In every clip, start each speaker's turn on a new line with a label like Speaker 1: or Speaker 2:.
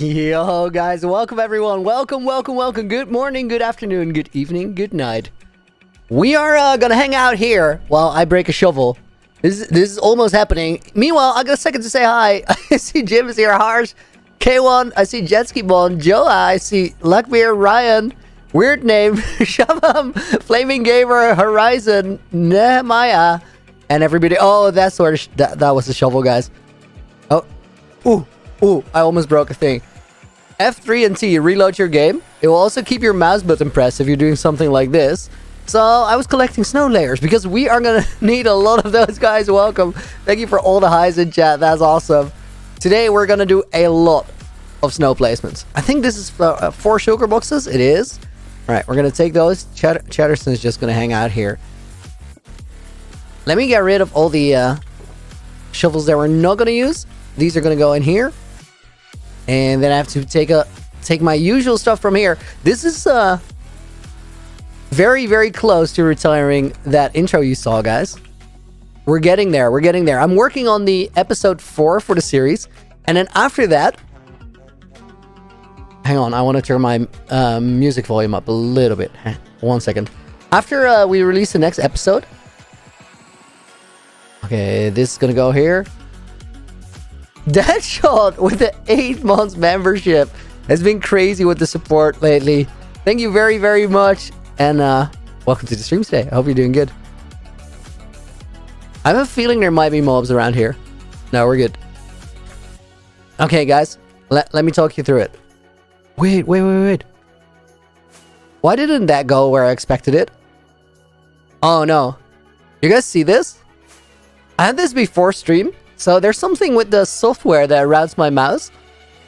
Speaker 1: Yo, guys, welcome everyone. Welcome. Good morning, good afternoon, good evening, good night. We are gonna hang out here while I break a shovel. This is almost happening. Meanwhile, I got a second to say hi. I see Jim is here, Harsh, K1, I see Jetski Bon, Joa, I see Luckbeer, Ryan, weird name, Shabam, Flaming Gamer, Horizon, Nehemiah, and everybody. Oh, that was the shovel, guys. Oh, ooh, I almost broke a thing. F3 and T, reload your game. It will also keep your mouse button pressed if you're doing something like this. So I was collecting snow layers because we are gonna need a lot of those, guys. Welcome. Thank you for all the highs in chat. That's awesome. Today we're gonna do a lot of snow placements. I think this is 4 sugar boxes. It is. All right, we're gonna take those. Chatterston is just gonna hang out here. Let me get rid of all the shovels that we're not gonna use. These are gonna go in here. And then I have to take my usual stuff from here. This is very, very close to retiring that intro you saw, guys. We're getting there. I'm working on the episode 4 for the series. And then after that... Hang on, I want to turn my music volume up a little bit. 1 second. After we release the next episode... Okay, this is going to go here. Deadshot with the 8 months membership has been crazy with the support lately. Thank you very, very much. And welcome to the stream today. I hope you're doing good. I have a feeling there might be mobs around here. No, we're good. Okay, guys. Let me talk you through it. Wait. Why didn't that go where I expected it? Oh, no. You guys see this? I had this before stream. So there's something with the software that routes my mouse,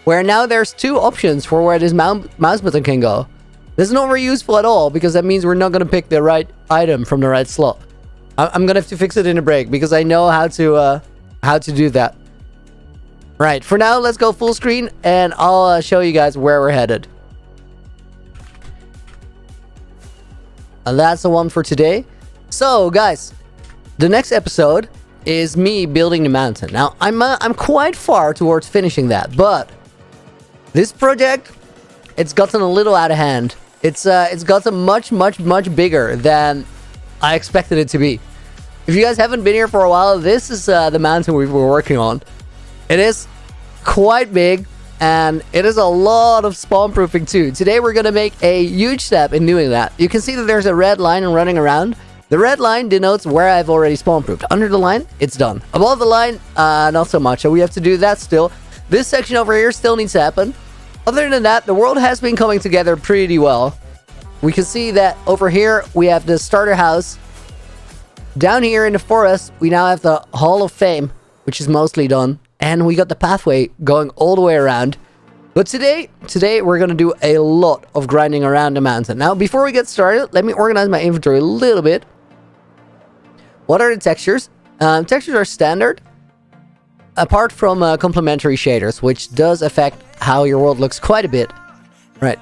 Speaker 1: where now there's 2 options for where this mouse button can go. This is not very useful at all, because that means we're not going to pick the right item from the right slot. I'm going to have to fix it in a break, because I know how to do that. Right, for now, let's go full screen, and I'll show you guys where we're headed. And that's the one for today. So, guys, the next episode is me building the mountain. Now, I'm quite far towards finishing that, but this project, it's gotten a little out of hand. It's gotten much bigger than I expected it to be. If you guys haven't been here for a while, this is the mountain we were working on. It is quite big, and it is a lot of spawn proofing too. Today, we're gonna make a huge step in doing that. You can see that there's a red line running around. The red line denotes where I've already spawn-proofed. Under the line, it's done. Above the line, not so much. So we have to do that still. This section over here still needs to happen. Other than that, the world has been coming together pretty well. We can see that over here, we have the starter house. Down here in the forest, we now have the Hall of Fame, which is mostly done. And we got the pathway going all the way around. But today we're going to do a lot of grinding around the mountain. Now, before we get started, let me organize my inventory a little bit. What are the textures? Textures are standard, apart from complementary shaders, which does affect how your world looks quite a bit. Right.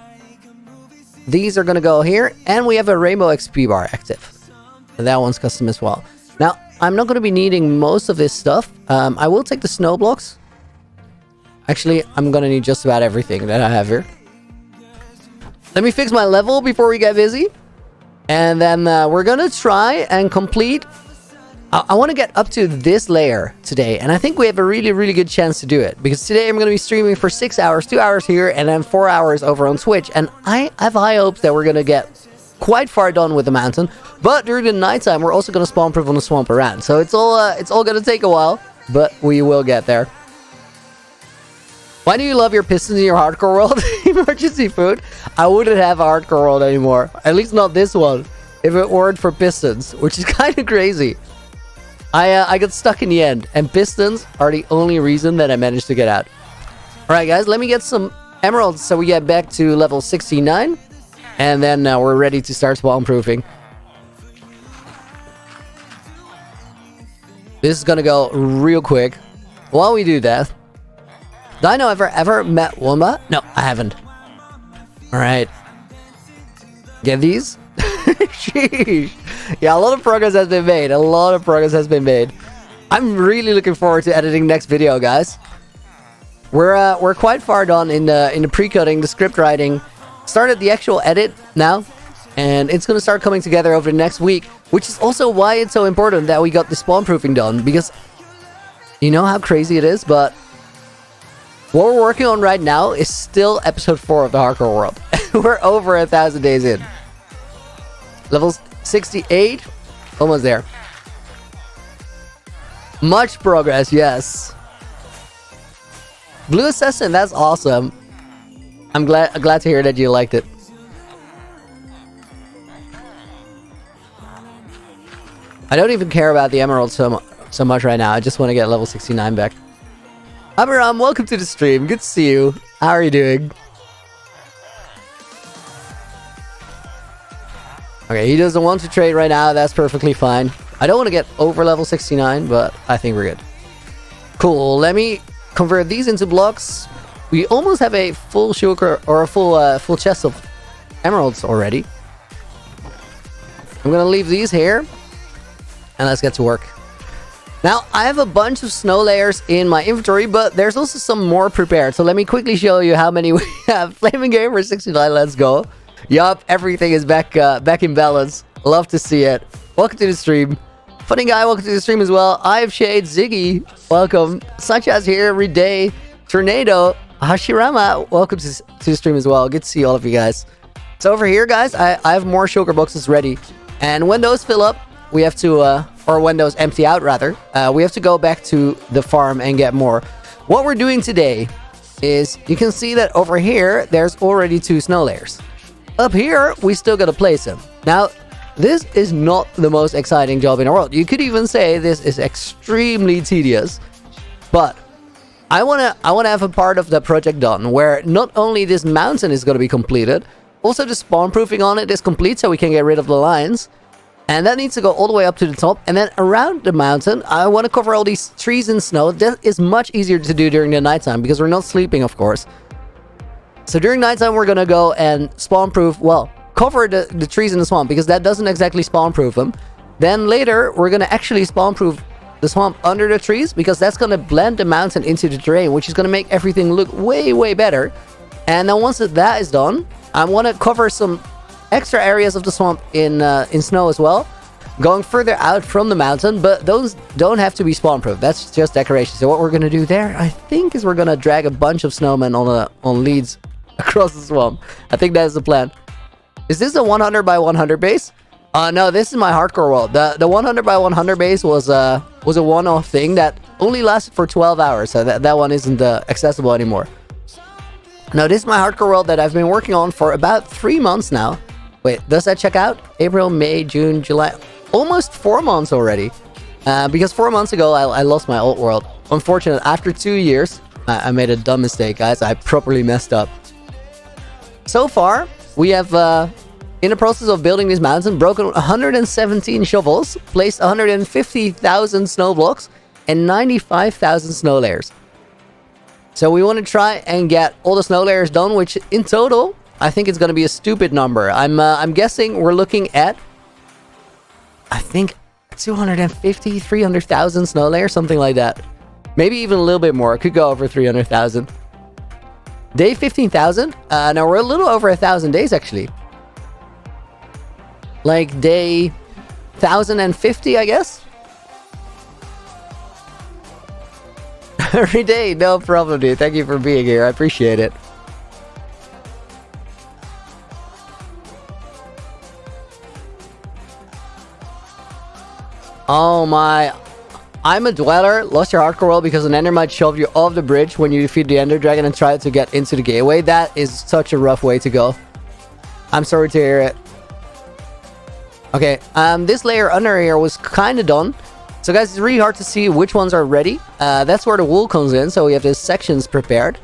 Speaker 1: These are going to go here, and we have a rainbow XP bar active. That one's custom as well. Now, I'm not going to be needing most of this stuff. I will take the snow blocks. Actually, I'm going to need just about everything that I have here. Let me fix my level before we get busy. And then we're going to try and complete... I want to get up to this layer today, and I think we have a really, really good chance to do it, because today I'm going to be streaming for 6 hours, 2 hours here, and then 4 hours over on Twitch, and I have high hopes that we're going to get quite far done with the mountain, but during the nighttime, we're also going to spawn proof on the swamp around, so it's all going to take a while, but we will get there. Why do you love your pistons in your hardcore world? Emergency food? I wouldn't have a hardcore world anymore, at least not this one, if it weren't for pistons, which is kind of crazy. I got stuck in the end, and pistons are the only reason that I managed to get out. Alright guys, let me get some emeralds so we get back to level 69, and then we're ready to start spawn proofing. This is gonna go real quick. While we do that, did I know ever met Wumba? No, I haven't. Alright. Get these? Sheesh. Yeah, a lot of progress has been made. I'm really looking forward to editing next video, guys. we're quite far done in the pre-cutting, the script writing. Started the actual edit now, and it's gonna start coming together over the next week, which is also why it's so important that we got the spawn proofing done, because you know how crazy it is, but what we're working on right now is still episode 4 of the hardcore world. We're over 1,000 days in. Level 68, almost there. Much progress, yes. Blue Assassin, that's awesome. I'm glad to hear that you liked it. I don't even care about the emerald so much right now. I just want to get level 69 back. Abiram, welcome to the stream. Good to see you. How are you doing? Okay, he doesn't want to trade right now. That's perfectly fine. I don't want to get over level 69, but I think we're good. Cool. Let me convert these into blocks. We almost have a full sugar or a full chest of emeralds already. I'm gonna leave these here, and let's get to work. Now, I have a bunch of snow layers in my inventory, but there's also some more prepared. So let me quickly show you how many we have. Flaming Gamer 69, let's go. Yup, everything is back in balance. Love to see it. Welcome to the stream. Funny Guy, welcome to the stream as well. I have Shade, Ziggy, welcome. Sunshaz here every day. Tornado, Hashirama, welcome to the stream as well. Good to see all of you guys. So over here, guys, I have more sugar boxes ready. And when those fill up, we have to, or when those empty out rather, we have to go back to the farm and get more. What we're doing today is, you can see that over here, there's already 2 snow layers. Up here, we still gotta place them. Now, this is not the most exciting job in the world. You could even say this is extremely tedious, but I wanna have a part of the project done where not only this mountain is gonna be completed, also the spawn proofing on it is complete so we can get rid of the lines. And that needs to go all the way up to the top. And then around the mountain, I want to cover all these trees in snow. That is much easier to do during the nighttime because we're not sleeping, of course. So during nighttime, we're going to go and spawn proof, well, cover the trees in the swamp because that doesn't exactly spawn proof them. Then later, we're going to actually spawn proof the swamp under the trees because that's going to blend the mountain into the terrain, which is going to make everything look way, way better. And then once that is done, I want to cover some extra areas of the swamp in snow as well, going further out from the mountain, but those don't have to be spawn proof. That's just decoration. So what we're gonna do there, I think, is we're gonna drag a bunch of snowmen on leads across the swamp. I think that is the plan. Is this a 100 by 100 base? No, this is my hardcore world. The 100 by 100 base was a one-off thing that only lasted for 12 hours, so that one isn't accessible anymore. Now, this is my hardcore world that I've been working on for about 3 months now. Wait, does that check out? April, May, June, July. Almost 4 months already. Because 4 months ago, I lost my old world. Unfortunately, after 2 years, I made a dumb mistake, guys. I properly messed up. So far, we have, in the process of building this mountain, broken 117 shovels, placed 150,000 snow blocks, and 95,000 snow layers. So we want to try and get all the snow layers done, which in total, I think it's going to be a stupid number. I'm guessing we're looking at, I think, 250, 300,000 snow layers, something like that. Maybe even a little bit more. It could go over 300,000. Day 15,000. Now we're a little over 1,000 days, actually. Like day 1,050, I guess. Every day, no problem, dude. Thank you for being here. I appreciate it. Oh my, I'm a dweller. Lost your hardcore world because an ender might shove you off the bridge when you defeat the ender dragon and try to get into the gateway. That is such a rough way to go. I'm sorry to hear it. Okay, this layer under here was kind of done. So guys, it's really hard to see which ones are ready. That's where the wool comes in. So we have the sections prepared.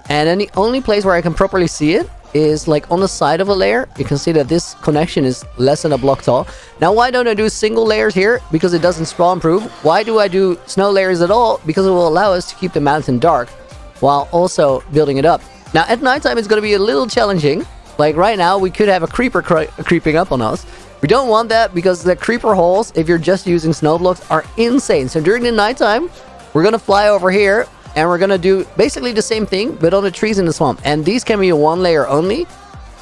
Speaker 1: And then the only place where I can properly see it is like on the side of a layer. You can see that this connection is less than a block tall. Now, why don't I do single layers here? Because it doesn't spawn proof. Why do I do snow layers at all? Because it will allow us to keep the mountain dark while also building it up. Now, at nighttime, it's going to be a little challenging. Like right now, we could have a creeper creeping up on us. We don't want that because the creeper holes, if you're just using snow blocks, are insane. So during the nighttime, we're going to fly over here, And we're gonna do basically the same thing, but on the trees in the swamp. And these can be one layer only,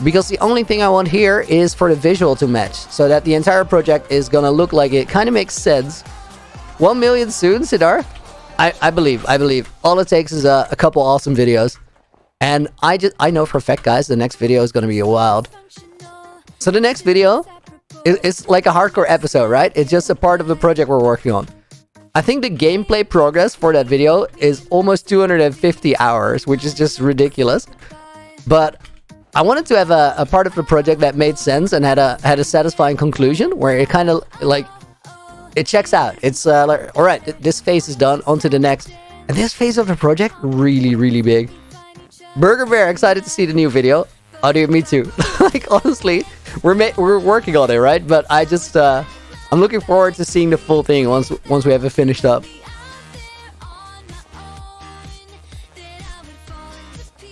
Speaker 1: because the only thing I want here is for the visual to match, so that the entire project is gonna look like it kind of makes sense. 1 million soon, Sidar? I believe. All it takes is a couple awesome videos. And I know for a fact, guys, the next video is gonna be wild. So the next video is like a hardcore episode, right? It's just a part of the project we're working on. I think the gameplay progress for that video is almost 250 hours, which is just ridiculous. But I wanted to have a part of the project that made sense and had a satisfying conclusion, where it kind of like it checks out. It's like, all right, this phase is done, on to the next. And this phase of the project, really big. Burger Bear, excited to see the new video. Oh, dude, me too. Like, honestly, we're working on it, right? But I just I'm looking forward to seeing the full thing once we have it finished up.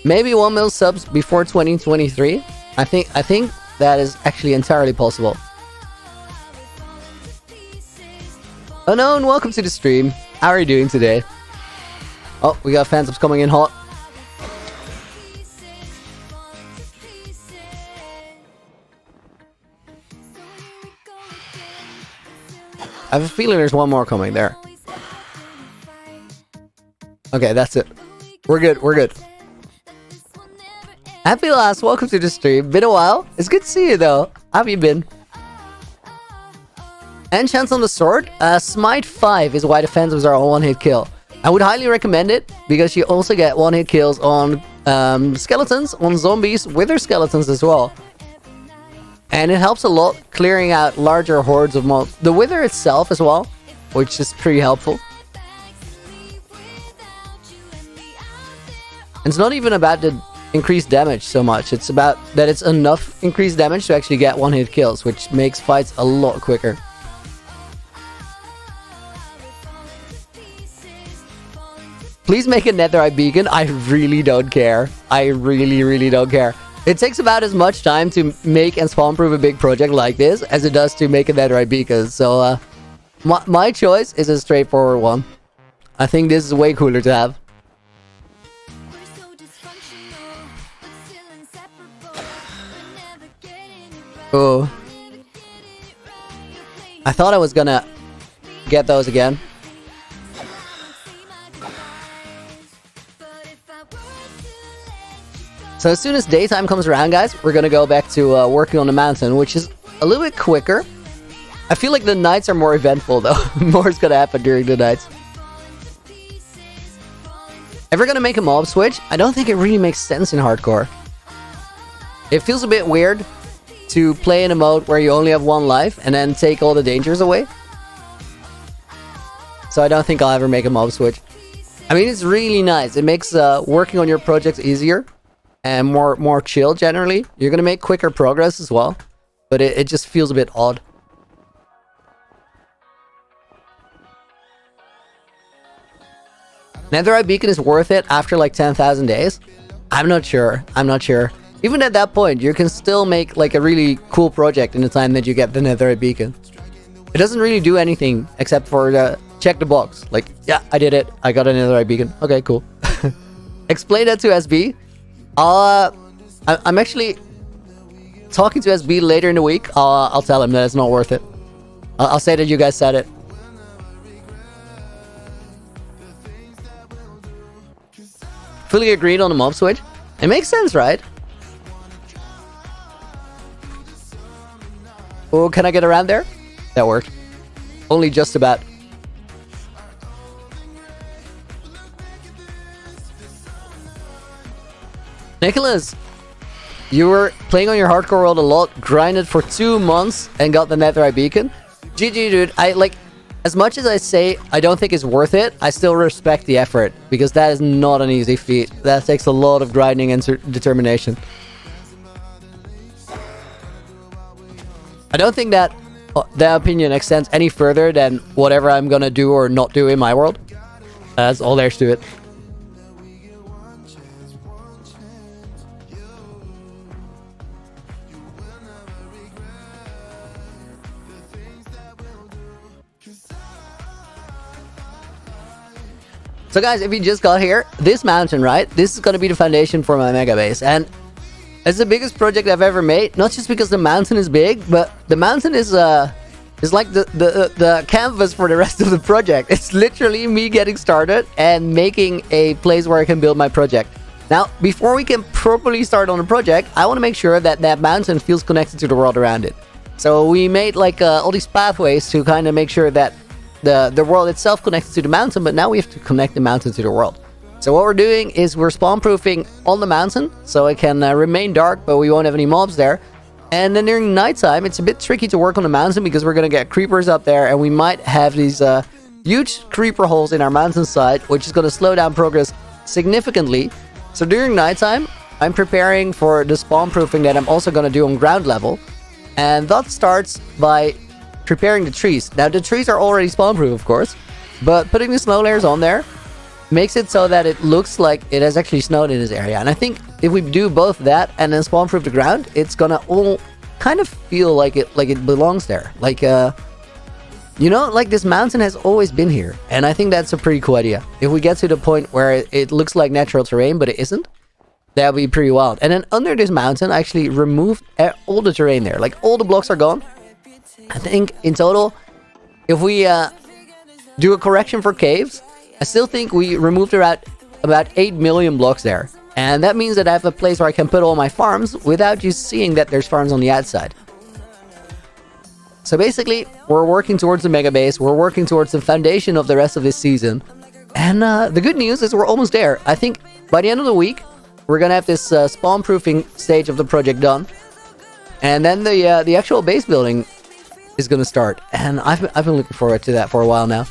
Speaker 1: Maybe 1 mil subs before 2023. I think that is actually entirely possible. Unknown, welcome to the stream. How are you doing today? Oh, we got fan subs coming in hot. I have a feeling there's one more coming there. Okay, that's it. We're good. Happy Last, welcome to the stream. Been a while. It's good to see you though. How have you been? And chance on the sword. Smite 5 is why the phantoms are a one-hit kill. I would highly recommend it, because you also get one-hit kills on skeletons, on zombies, wither skeletons as well. And it helps a lot clearing out larger hordes of mobs. The wither itself as well, which is pretty helpful. It's not even about the increased damage so much. It's about that it's enough increased damage to actually get one-hit kills, which makes fights a lot quicker. Please make a netherite beacon. I really don't care. I really don't care. It takes about as much time to make and spawn-proof a big project like this as it does to make a netherite beacon. So, my choice is a straightforward one. I think this is way cooler to have. Oh. I thought I was gonna get those again. So as soon as daytime comes around, guys, we're gonna go back to working on the mountain, which is a little bit quicker. I feel like the nights are more eventful, though. More is gonna happen during the nights. Ever gonna make a mob switch? I don't think it really makes sense in hardcore. It feels a bit weird to play in a mode where you only have one life and then take all the dangers away. So I don't think I'll ever make a mob switch. I mean, it's really nice. It makes working on your projects easier and more chill generally. You're gonna make quicker progress as well, but it just feels a bit odd. Netherite beacon is worth it after like 10,000 days? I'm not sure. Even at that point, you can still make like a really cool project in the time that you get the netherite beacon. It doesn't really do anything except for check the box. Like, yeah, I did it. I got a netherite beacon. Okay, cool. Explain that to SB. I'm actually talking to SB later in the week. I'll tell him that it's not worth it. I'll say that you guys said it. Fully agreed on the mob switch. It makes sense, right? Oh, can I get around there? That worked. Only just about. Nicholas, you were playing on your hardcore world a lot, grinded for 2 months, and got the netherite beacon. GG, dude. As much as I say I don't think it's worth it, I still respect the effort, because that is not an easy feat. That takes a lot of grinding and determination. I don't think that opinion extends any further than whatever I'm gonna do or not do in my world. That's all there's to it. So guys, if you just got here, this mountain, right? This is gonna be the foundation for my mega base, and it's the biggest project I've ever made. Not just because the mountain is big, but the mountain is like the canvas for the rest of the project. It's literally me getting started and making a place where I can build my project. Now, before we can properly start on the project, I want to make sure that that mountain feels connected to the world around it. So we made like all these pathways to kind of make sure that the world itself connects to the mountain, but now we have to connect the mountain to the world. So what we're doing is we're spawn proofing on the mountain, so it can remain dark, but we won't have any mobs there. And then during nighttime, it's a bit tricky to work on the mountain because we're going to get creepers up there, and we might have these huge creeper holes in our mountainside, which is going to slow down progress significantly. So during nighttime, I'm preparing for the spawn proofing that I'm also going to do on ground level. And that starts by preparing the trees. Now, the trees are already spawn proof, of course, but putting the snow layers on there makes it so that it looks like it has actually snowed in this area. And I think if we do both that and then spawn proof the ground, it's gonna all kind of feel like it belongs there. Like, you know, like this mountain has always been here. And I think that's a pretty cool idea. If we get to the point where it looks like natural terrain, but it isn't, that would be pretty wild. And then under this mountain, I actually removed all the terrain there. Like, all the blocks are gone. I think in total, if we do a correction for caves, I still think we removed about 8 million blocks there. And that means that I have a place where I can put all my farms without you seeing that there's farms on the outside. So basically, we're working towards the mega base. We're working towards the foundation of the rest of this season. And the good news is we're almost there. I think by the end of the week, we're going to have this spawn proofing stage of the project done. And then the actual base building is going to start. And I've been looking forward to that for a while now.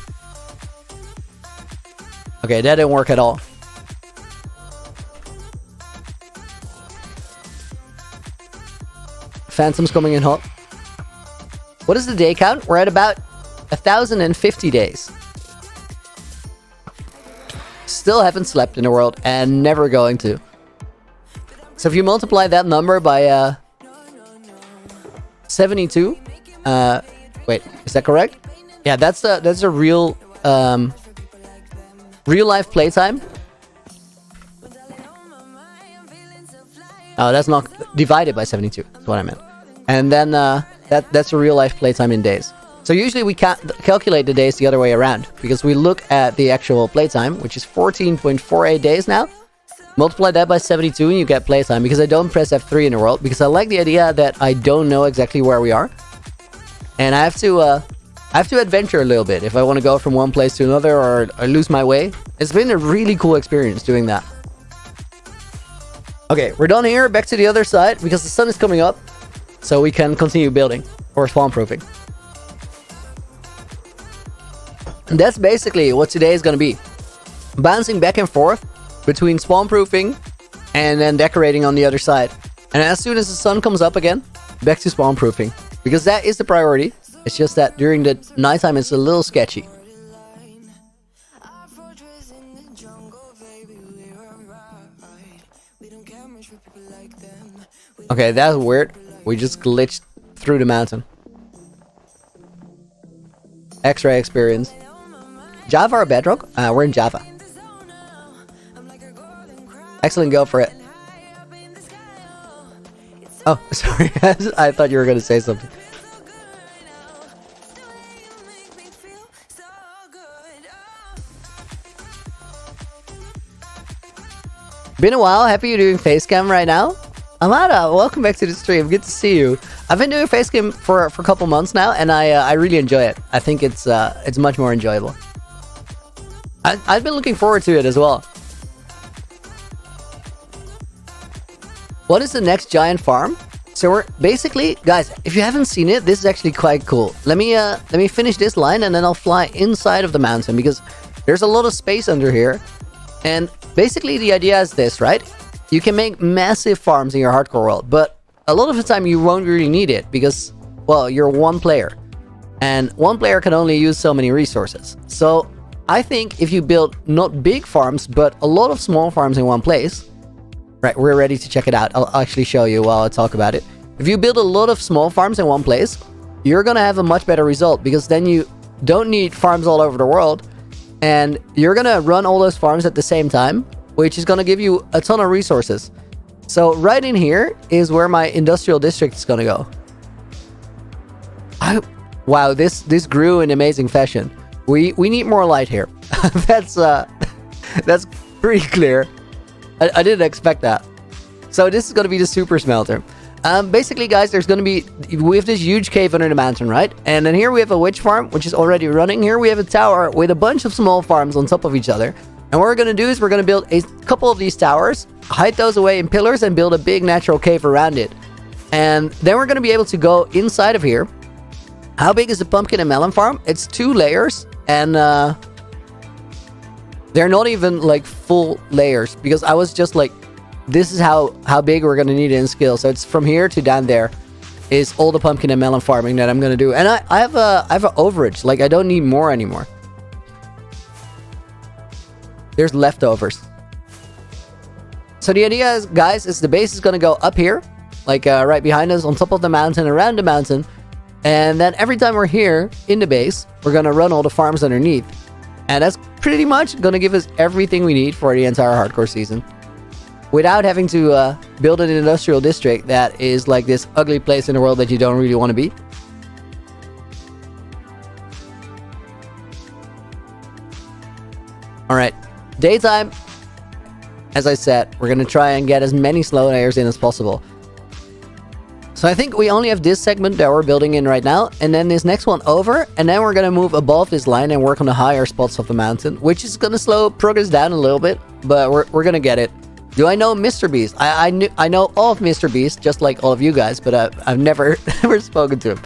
Speaker 1: Okay, that didn't work at all. Phantom's coming in hot. What is the day count? We're at about 1,050 days. Still haven't slept in the world and never going to. So if you multiply that number by 72, wait, is that correct? Yeah, that's a real life playtime. Oh, that's not divided by 72. That's what I meant. And then that's a real life playtime in days. So usually we calculate the days the other way around, because we look at the actual playtime, which is 14.48 days now. Multiply that by 72 and you get playtime, because I don't press F3 in the world, because I like the idea that I don't know exactly where we are. And I have to adventure a little bit if I want to go from one place to another or lose my way. It's been a really cool experience doing that. Okay, we're done here. Back to the other side, because the sun is coming up, so we can continue building or spawn proofing. And that's basically what today is going to be. Bouncing back and forth between spawn proofing and then decorating on the other side. And as soon as the sun comes up again, back to spawn proofing, because that is the priority. It's just that during the nighttime it's a little sketchy. Okay, that's weird. We just glitched through the mountain. X-ray experience. Java or Bedrock? We're in Java. Excellent, go for it. Oh, sorry. I thought you were going to say something. Been a while. Happy you're doing facecam right now. Amada, welcome back to the stream. Good to see you. I've been doing facecam for a couple months now, and I really enjoy it. I think it's much more enjoyable. I've been looking forward to it as well. What is the next giant farm? So we're basically, guys, if you haven't seen it, this is actually quite cool. Let me finish this line and then I'll fly inside of the mountain, because there's a lot of space under here. And basically the idea is this, right? You can make massive farms in your hardcore world, but a lot of the time you won't really need it because, well, you're one player. And one player can only use so many resources. So I think if you build not big farms, but a lot of small farms in one place, right, we're ready to check it out. I'll actually show you while I talk about it. If you build a lot of small farms in one place, you're going to have a much better result, because then you don't need farms all over the world. and you're gonna run all those farms at the same time, which is gonna give you a ton of resources. So right in here is where my industrial district is gonna go. Wow, this grew in amazing fashion. We need more light here. That's pretty clear. I didn't expect that. So this is gonna be the super smelter. Basically, guys, we have this huge cave under the mountain, right? And then here we have a witch farm, which is already running. Here we have a tower with a bunch of small farms on top of each other. And what we're going to do is we're going to build a couple of these towers, hide those away in pillars, and build a big natural cave around it. And then we're going to be able to go inside of here. How big is the pumpkin and melon farm? It's 2 layers, and they're not even like full layers, because I was just like, this is how big we're going to need it in skill. So it's from here to down there is all the pumpkin and melon farming that I'm going to do. And I have a overage. Like, I don't need more anymore. There's leftovers. So the idea is, guys, is the base is going to go up here, like right behind us, on top of the mountain, around the mountain. And then every time we're here in the base, we're going to run all the farms underneath. And that's pretty much going to give us everything we need for the entire hardcore season, without having to build an industrial district that is like this ugly place in the world that you don't really want to be. Alright, daytime. As I said, we're going to try and get as many slow layers in as possible. So I think we only have this segment that we're building in right now, and then this next one over, and then we're going to move above this line and work on the higher spots of the mountain, which is going to slow progress down a little bit, but we're going to get it. Do I know Mr. Beast? I know of Mr. Beast, just like all of you guys, but I've never spoken to him.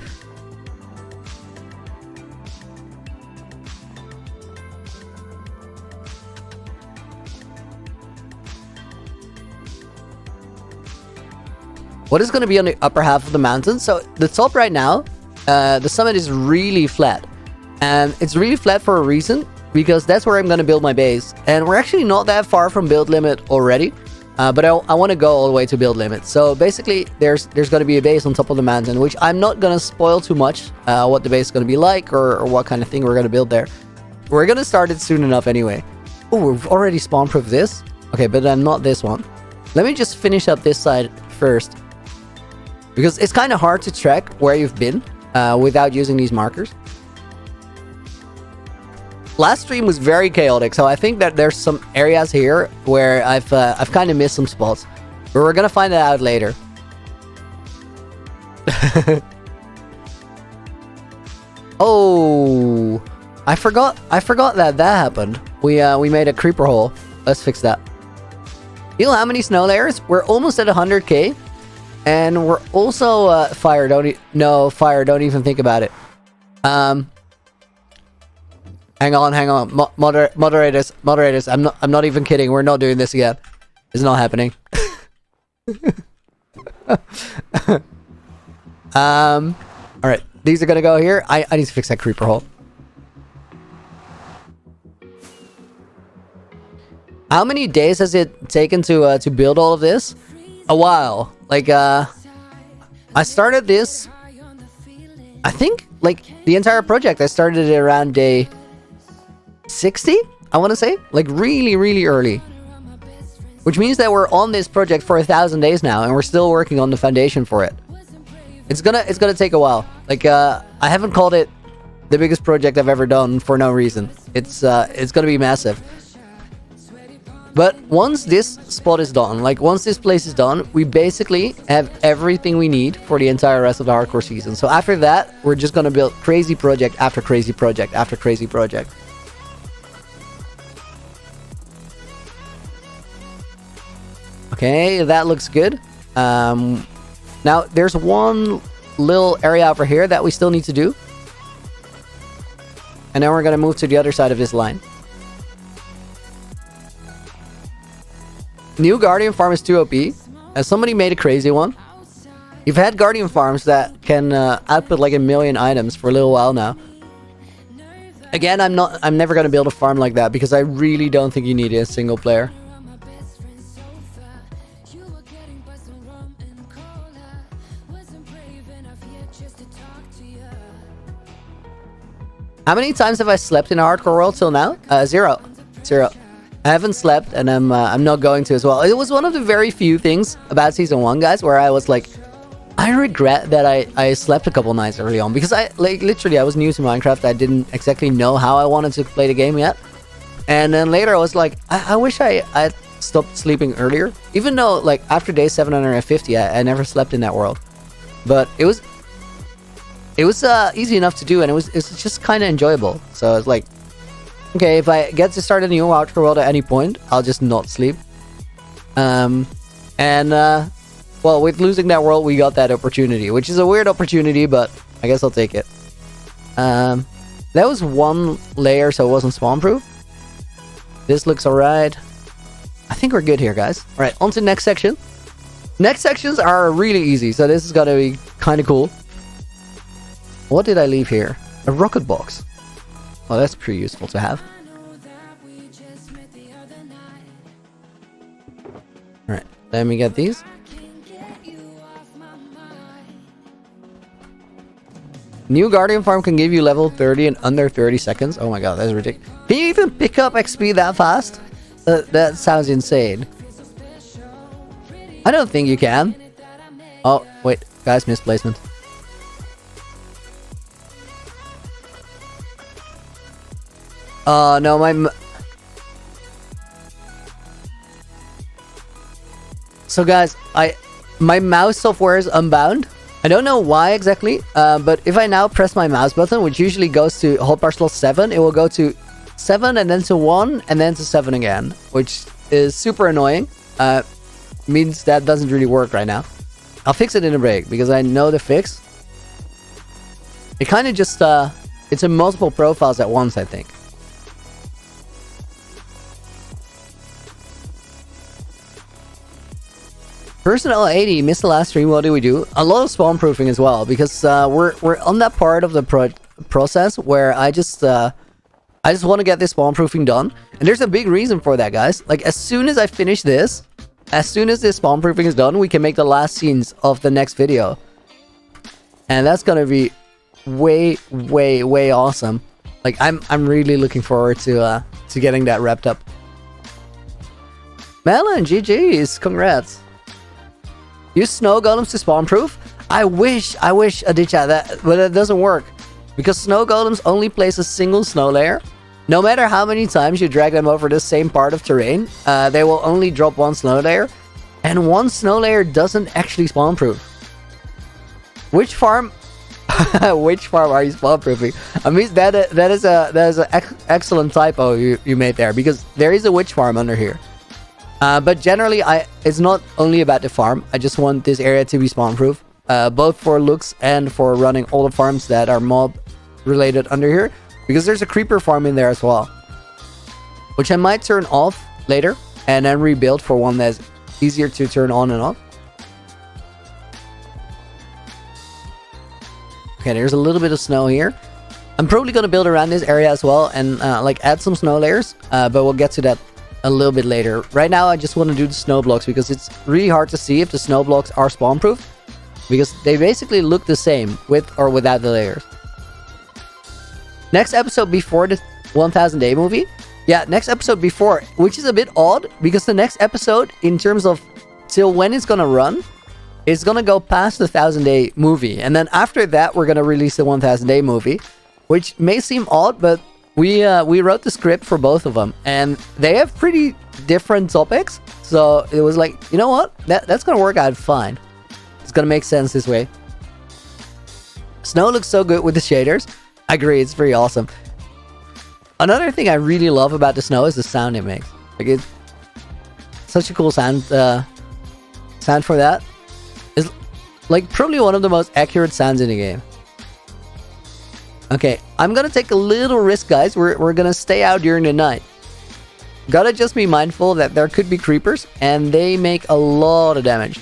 Speaker 1: What is going to be on the upper half of the mountain? So the top right now, the summit is really flat. And it's really flat for a reason, because that's where I'm going to build my base. And we're actually not that far from build limit already. But I want to go all the way to build limit. So basically, there's going to be a base on top of the mountain, which I'm not going to spoil too much what the base is going to be like, or what kind of thing we're going to build there. We're going to start it soon enough anyway. Oh, we've already spawn-proofed this? Okay, but then not this one. Let me just finish up this side first, because it's kind of hard to track where you've been without using these markers. Last stream was very chaotic, so I think that there's some areas here where I've kind of missed some spots, but we're gonna find that out later. Oh, I forgot that happened. We made a creeper hole. Let's fix that. You know how many snow layers? We're almost at 100k. And we're also fire. Don't even think about it. Hang on. Moderators. I'm not even kidding. We're not doing this again. It's not happening. All right. These are gonna go here. I need to fix that creeper hole. How many days has it taken to build all of this? A while. Like, I started this, I think, like, the entire project, I started it around day 60, I want to say. Like, really, really early. Which means that we're on this project for 1,000 days now, and we're still working on the foundation for it. It's gonna take a while. Like, I haven't called it the biggest project I've ever done for no reason. It's gonna be massive. But once this spot is done, like once this place is done, we basically have everything we need for the entire rest of the hardcore season. So after that, we're just gonna build crazy project after crazy project after crazy project. Okay, that looks good. Now, there's one little area over here that we still need to do. And then we're gonna move to the other side of this line. New Guardian Farm is too OP. Somebody made a crazy one. You've had Guardian Farms that can output like 1 million items for a little while now. Again, I'm never gonna build a farm like that, because I really don't think you need a single player. How many times have I slept in a hardcore world till now? Zero. I haven't slept, and I'm not going to as well. It was one of the very few things about season 1, guys, where I was like, I regret that I slept a couple nights early on, because I literally was new to Minecraft. I didn't exactly know how I wanted to play the game yet, and then later I was like, I wish I stopped sleeping earlier, even though like after day 750 I never slept in that world, but it was easy enough to do, and it's just kind of enjoyable. So it's like, okay, if I get to start a new hardcore world at any point, I'll just not sleep. Well, with losing that world, we got that opportunity, which is a weird opportunity, but I guess I'll take it. That was one layer, so it wasn't spawn proof. This looks alright. I think we're good here, guys. Alright, on to the next section. Next sections are really easy, so this is gonna be kind of cool. What did I leave here? A rocket box. Oh, that's pretty useful to have. Alright, let me get these. New Guardian farm can give you level 30 in under 30 seconds. Oh my god, that's ridiculous. Can you even pick up XP that fast? That sounds insane. I don't think you can. Oh, wait. Guys, misplacement. Oh, no, So guys, my mouse software is unbound. I don't know why exactly, but if I now press my mouse button, which usually goes to hotbar slot 7, it will go to 7 and then to 1 and then to 7 again, which is super annoying. Means that doesn't really work right now. I'll fix it in a break because I know the fix. It kind of just, it's in multiple profiles at once, I think. Personnel 80 missed the last stream. What do we do? A lot of spawn proofing as well, because we're on that part of the process where I just want to get this spawn proofing done, and there's a big reason for that, guys. Like, as soon as I finish this, as soon as this spawn proofing is done, we can make the last scenes of the next video, and that's gonna be way awesome. Like, I'm really looking forward to getting that wrapped up. Melon, GG's, congrats. Use snow golems to spawn proof? I wish I did that, but it doesn't work. Because snow golems only place a single snow layer. No matter how many times you drag them over the same part of terrain, they will only drop one snow layer. And one snow layer doesn't actually spawn proof. Which farm? Which farm are you spawn proofing? I mean, that is an excellent typo you made there, because there is a witch farm under here. But generally, it's not only about the farm. I just want this area to be spawn proof, both for looks and for running all the farms that are mob related under here, because there's a creeper farm in there as well, which I might turn off later and then rebuild for one that's easier to turn on and off. Okay, there's a little bit of snow here. I'm probably going to build around this area as well and like add some snow layers, but we'll get to that a little bit later. Right now I just want to do the snow blocks because it's really hard to see if the snow blocks are spawn proof, because they basically look the same with or without the layers. Next episode before the 1000 day movie. Yeah, next episode before, which is a bit odd because the next episode, in terms of till when it's gonna run, it's gonna go past the 1000 day movie, and then after that we're gonna release the 1000 day movie, which may seem odd, but we wrote the script for both of them, and they have pretty different topics. So it was like, you know what? That's gonna work out fine. It's gonna make sense this way. Snow looks so good with the shaders. I agree, it's pretty awesome. Another thing I really love about the snow is the sound it makes. Like, it's such a cool sound. Sound for that is like probably one of the most accurate sounds in the game. Okay, I'm gonna take a little risk, guys. We're gonna stay out during the night. Gotta just be mindful that there could be creepers, and they make a lot of damage.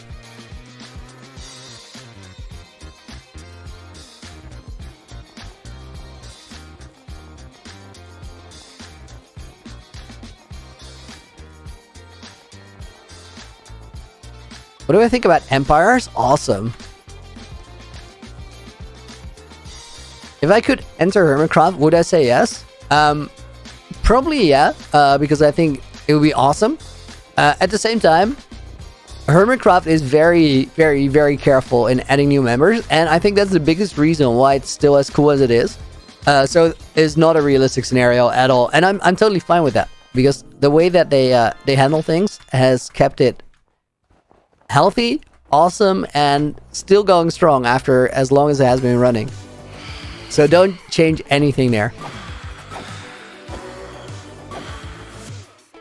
Speaker 1: What do I think about empires? Awesome. If I could enter Hermitcraft, would I say yes? Probably yeah, because I think it would be awesome. At the same time, Hermitcraft is very, very, very careful in adding new members, and I think that's the biggest reason why it's still as cool as it is. So it's not a realistic scenario at all, and I'm totally fine with that, because the way that they handle things has kept it healthy, awesome, and still going strong after as long as it has been running. So don't change anything there.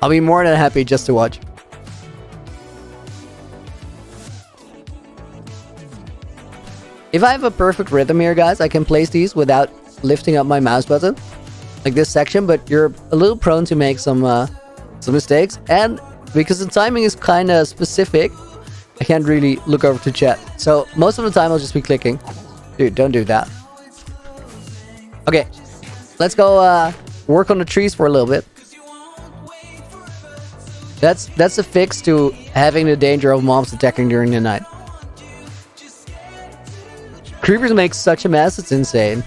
Speaker 1: I'll be more than happy just to watch. If I have a perfect rhythm here, guys, I can place these without lifting up my mouse button, like this section, but you're a little prone to make some mistakes, and because the timing is kind of specific, I can't really look over to chat. So most of the time I'll just be clicking. Dude, don't do that. Okay, let's go work on the trees for a little bit. That's a fix to having the danger of mobs attacking during the night. Creepers make such a mess, it's insane.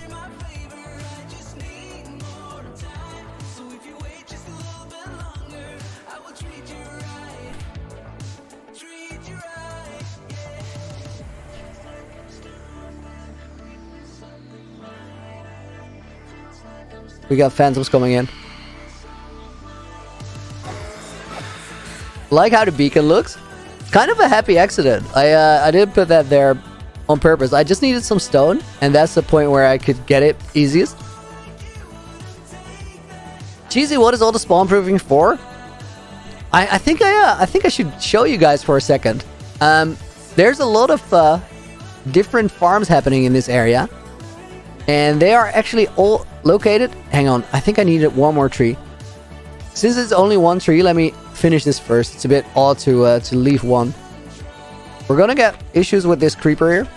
Speaker 1: We got phantoms coming in. Like how the beacon looks. Kind of a happy accident. I didn't put that there on purpose. I just needed some stone, and that's the point where I could get it easiest. Cheesy, what is all the spawn proofing for? I think I should show you guys for a second. There's a lot of different farms happening in this area, and they are actually all located. Hang on, I think I needed one more tree. Since it's only one tree, let me finish this first. It's a bit odd to leave one. We're gonna get issues with this creeper here.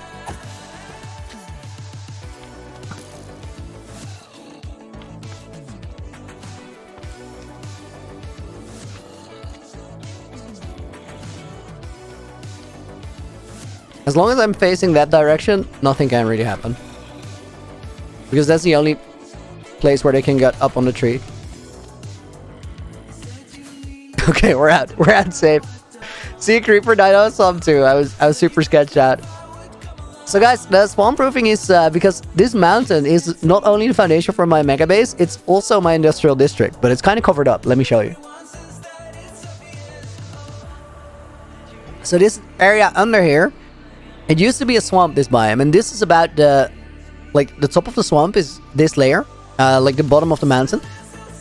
Speaker 1: As long as I'm facing that direction, nothing can really happen. Because that's the only place where they can get up on the tree. Okay, we're out. We're out safe. See a creeper died on some too. I was super sketched out. So guys, the spawn proofing is because this mountain is not only the foundation for my mega base, it's also my industrial district, but it's kind of covered up. Let me show you. So this area under here, it used to be a swamp, this biome, and this is about the top of the swamp is this layer, like the bottom of the mountain.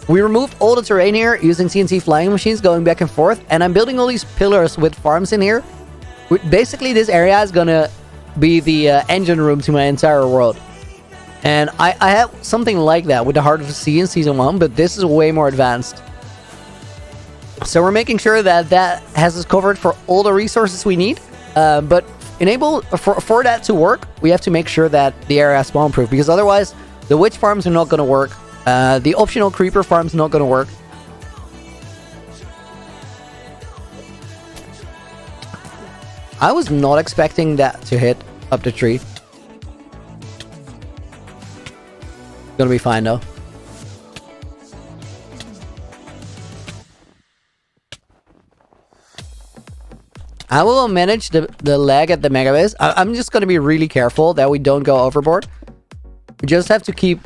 Speaker 1: We removed all the terrain here using CNC flying machines going back and forth, and I'm building all these pillars with farms in here. Basically, this area is gonna be the engine room to my entire world. And I have something like that with the Heart of the Sea in Season 1, but this is way more advanced. So we're making sure that that has us covered for all the resources we need. But for that to work, we have to make sure that the area is spawn-proof, because otherwise the witch farms are not gonna work. The optional creeper farm's not gonna work. I was not expecting that to hit up the tree. Gonna be fine though. I will manage the lag at the mega base. I'm just gonna be really careful that we don't go overboard. We just have to keep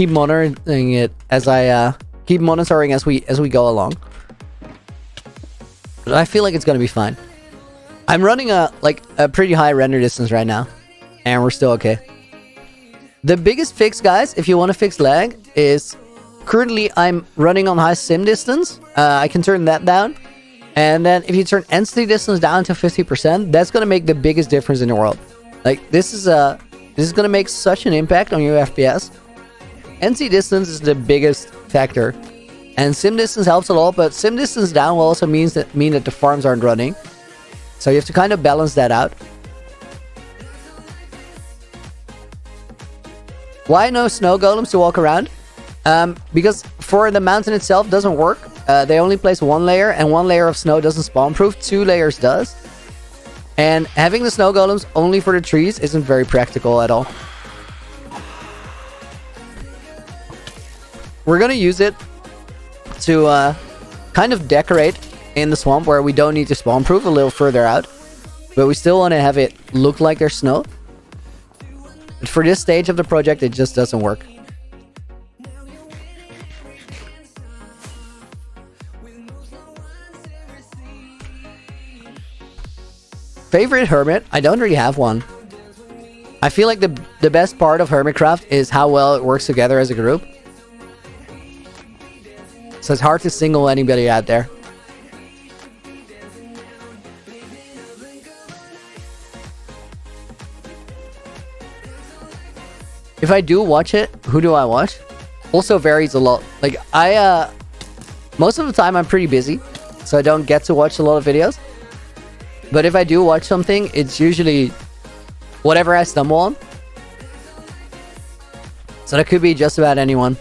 Speaker 1: monitoring it as as we go along. But I feel like it's gonna be fine. I'm running a pretty high render distance right now, and we're still okay. The biggest fix, guys, if you want to fix lag, is currently I'm running on high sim distance. I can turn that down, and then if you turn entity distance down to 50%, that's gonna make the biggest difference in the world. Like this is gonna make such an impact on your FPS. NC distance is the biggest factor, and sim distance helps a lot, but sim distance down will also mean that the farms aren't running, so you have to kind of balance that out. Why no snow golems to walk around? Because for the mountain itself doesn't work. They only place one layer, and one layer of snow doesn't spawn proof. 2 layers does, and having the snow golems only for the trees isn't very practical at all. we're gonna use it to kind of decorate in the swamp where we don't need to spawn proof a little further out, but we still want to have it look like there's snow. But for this stage of the project, it just doesn't work. Favorite Hermit? I don't really have one. I feel like the best part of Hermitcraft is how well it works together as a group. So it's hard to single anybody out there. If I do watch it, who do I watch? Also varies a lot. Like most of the time I'm pretty busy, so I don't get to watch a lot of videos. But if I do watch something, it's usually whatever I stumble on. So that could be just about anyone.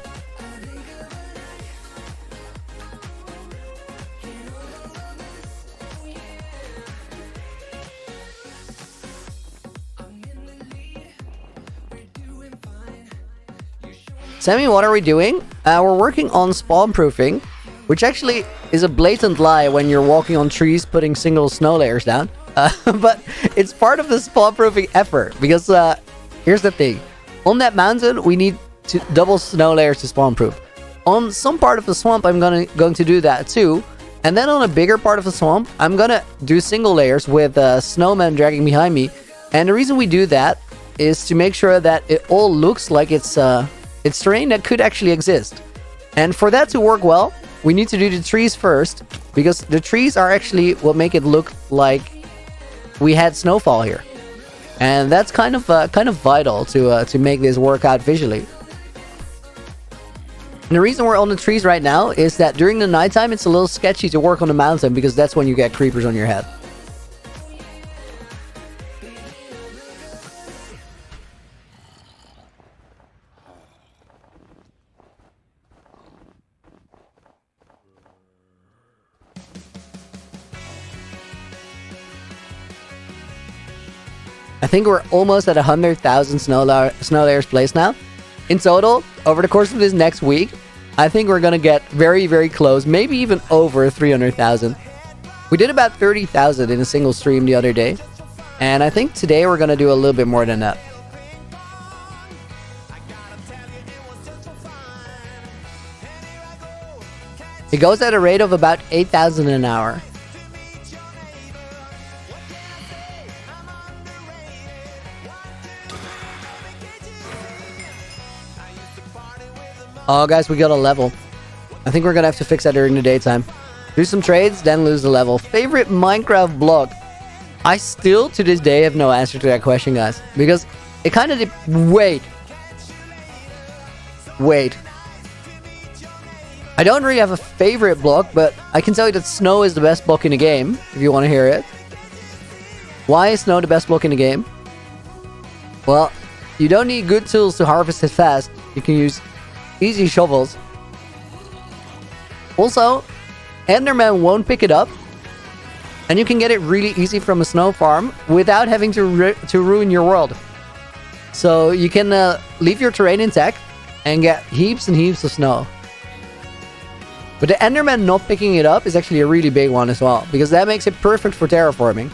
Speaker 1: Sammy, what are we doing? We're working on spawn proofing, which actually is a blatant lie when you're walking on trees putting single snow layers down. But it's part of the spawn proofing effort, because here's the thing. On that mountain, we need double snow layers to spawn proof. On some part of the swamp, I'm going to do that too. And then on a bigger part of the swamp, I'm going to do single layers with snowmen dragging behind me. And the reason we do that is to make sure that it all looks like it's terrain that could actually exist. And for that to work well, we need to do the trees first, because the trees are actually what make it look like we had snowfall here. And that's kind of vital to make this work out visually. And the reason we're on the trees right now is that during the nighttime it's a little sketchy to work on the mountain, because that's when you get creepers on your head. I think we're almost at 100,000 snow layers placed now. In total, over the course of this next week, I think we're gonna get very, very close, maybe even over 300,000. We did about 30,000 in a single stream the other day, and I think today we're gonna do a little bit more than that. It goes at a rate of about 8,000 an hour. Oh, guys, we got a level. I think we're gonna have to fix that during the daytime. Do some trades, then lose the level. Favorite Minecraft block? I still, to this day, have no answer to that question, guys. Because it kind of... Wait. I don't really have a favorite block, but I can tell you that snow is the best block in the game, if you want to hear it. Why is snow the best block in the game? Well, you don't need good tools to harvest it fast. You can use easy shovels. Also, Enderman won't pick it up, and you can get it really easy from a snow farm without having to ruin your world. So you can leave your terrain intact and get heaps and heaps of snow. But the Enderman not picking it up is actually a really big one as well, because that makes it perfect for terraforming.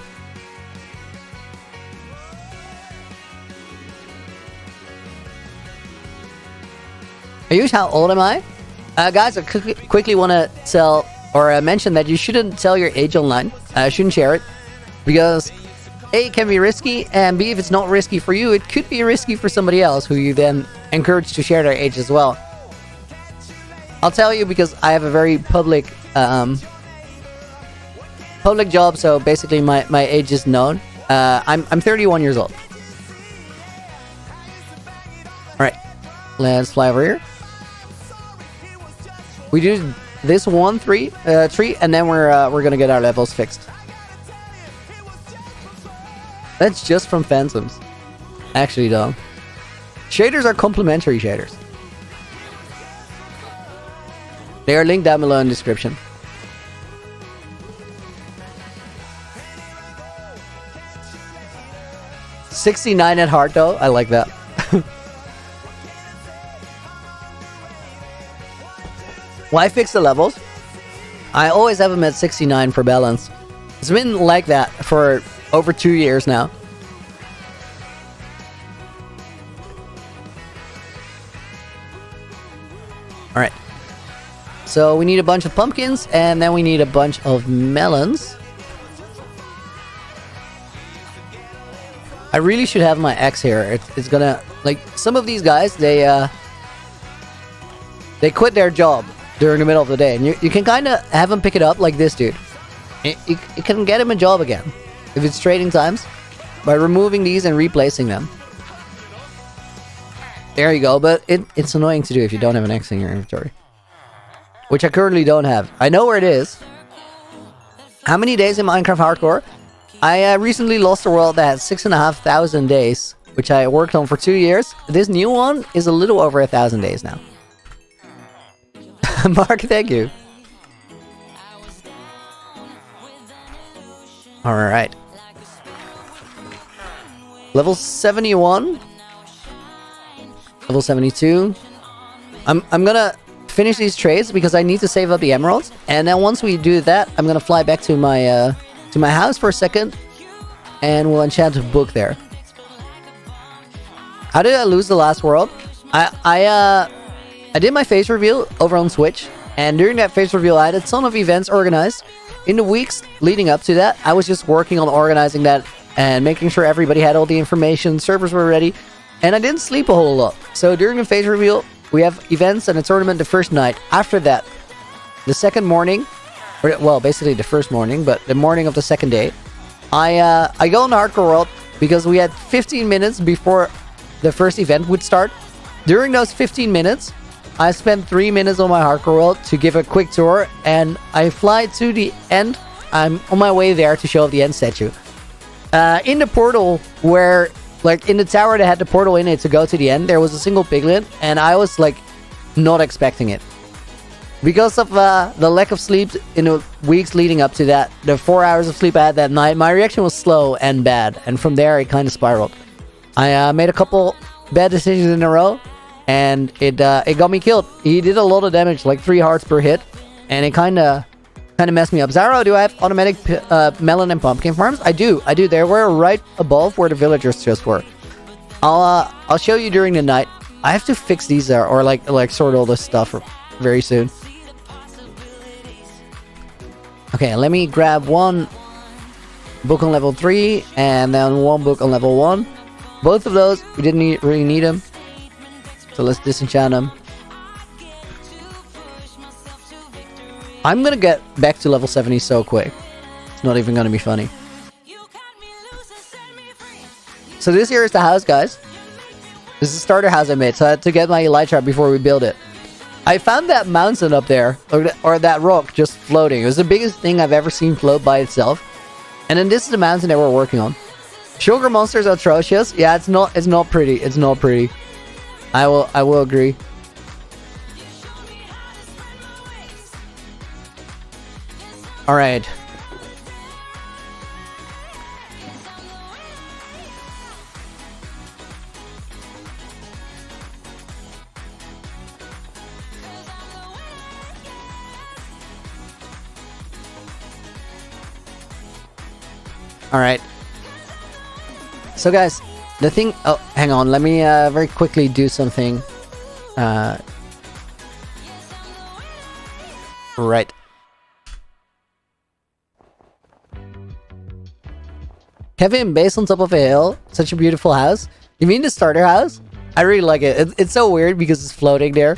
Speaker 1: Ayush, how old am I? Guys, I quickly want to tell or mention that you shouldn't tell your age online. Shouldn't share it, because A, it can be risky, and B, if it's not risky for you, it could be risky for somebody else who you then encourage to share their age as well. I'll tell you because I have a very public job, so basically my age is known. I'm 31 years old. Alright, let's fly over here. We do this tree, and then we're gonna get our levels fixed. That's just from Phantoms. Actually, though, shaders are complementary shaders. They are linked down below in the description. $69 at heart, though. I like that. Why fix the levels? I always have them at 69 for balance. It's been like that for over 2 years now. Alright. So we need a bunch of pumpkins, and then we need a bunch of melons. I really should have my axe here. It's gonna... Like, some of these guys, they quit their job during the middle of the day. And you can kind of have them pick it up like this dude. You can get him a job again. If it's trading times. By removing these and replacing them. There you go. But it's annoying to do if you don't have an axe in your inventory. Which I currently don't have. I know where it is. How many days in Minecraft Hardcore? I recently lost a world that had 6,500 days. Which I worked on for 2 years. This new one is a little over 1,000 days now. Mark, thank you. Alright. Level 71. Level 72. I'm gonna finish these trades because I need to save up the emeralds. And then once we do that, I'm gonna fly back to my house for a second. And we'll enchant a book there. How did I lose the last world? I did my face reveal over on Twitch, and during that face reveal, I had a ton of events organized. In the weeks leading up to that, I was just working on organizing that and making sure everybody had all the information, servers were ready, and I didn't sleep a whole lot. So during the face reveal, we have events and a tournament the first night. After that, the second morning, or, well, basically the first morning, but the morning of the second day, I go on the Hardcore World because we had 15 minutes before the first event would start. During those 15 minutes, I spent 3 minutes on my Hardcore World to give a quick tour, and I fly to the end. I'm on my way there to show off the end statue. In the portal where, like in the tower that had the portal in it to go to the end, there was a single piglet, and I was like not expecting it. Because of the lack of sleep in the weeks leading up to that, the 4 hours of sleep I had that night, my reaction was slow and bad, and from there it kind of spiraled. I made a couple bad decisions in a row, and it got me killed. He did a lot of damage, like 3 hearts per hit, and it kind of messed me up. Zaro, do I have automatic melon and pumpkin farms? I do. They were right above where the villagers just were. I'll show you during the night. I have to fix these or like sort all this stuff very soon. Okay, let me grab one book on level 3 and then one book on level 1. Both of those, we didn't really need them. So let's disenchant them. I'm gonna get back to level 70 so quick. It's not even gonna be funny. So this here is the house, guys. This is the starter house I made, so I had to get my elytra before we build it. I found that mountain up there, or that rock just floating. It was the biggest thing I've ever seen float by itself. And then this is the mountain that we're working on. Sugar monsters are atrocious. Yeah, it's not pretty. It's not pretty. I will agree. All right. All right. So guys, the thing... Oh, hang on. Let me very quickly do something. Right. Kevin, based on top of a hill. Such a beautiful house. You mean the starter house? I really like it. It's so weird because it's floating there.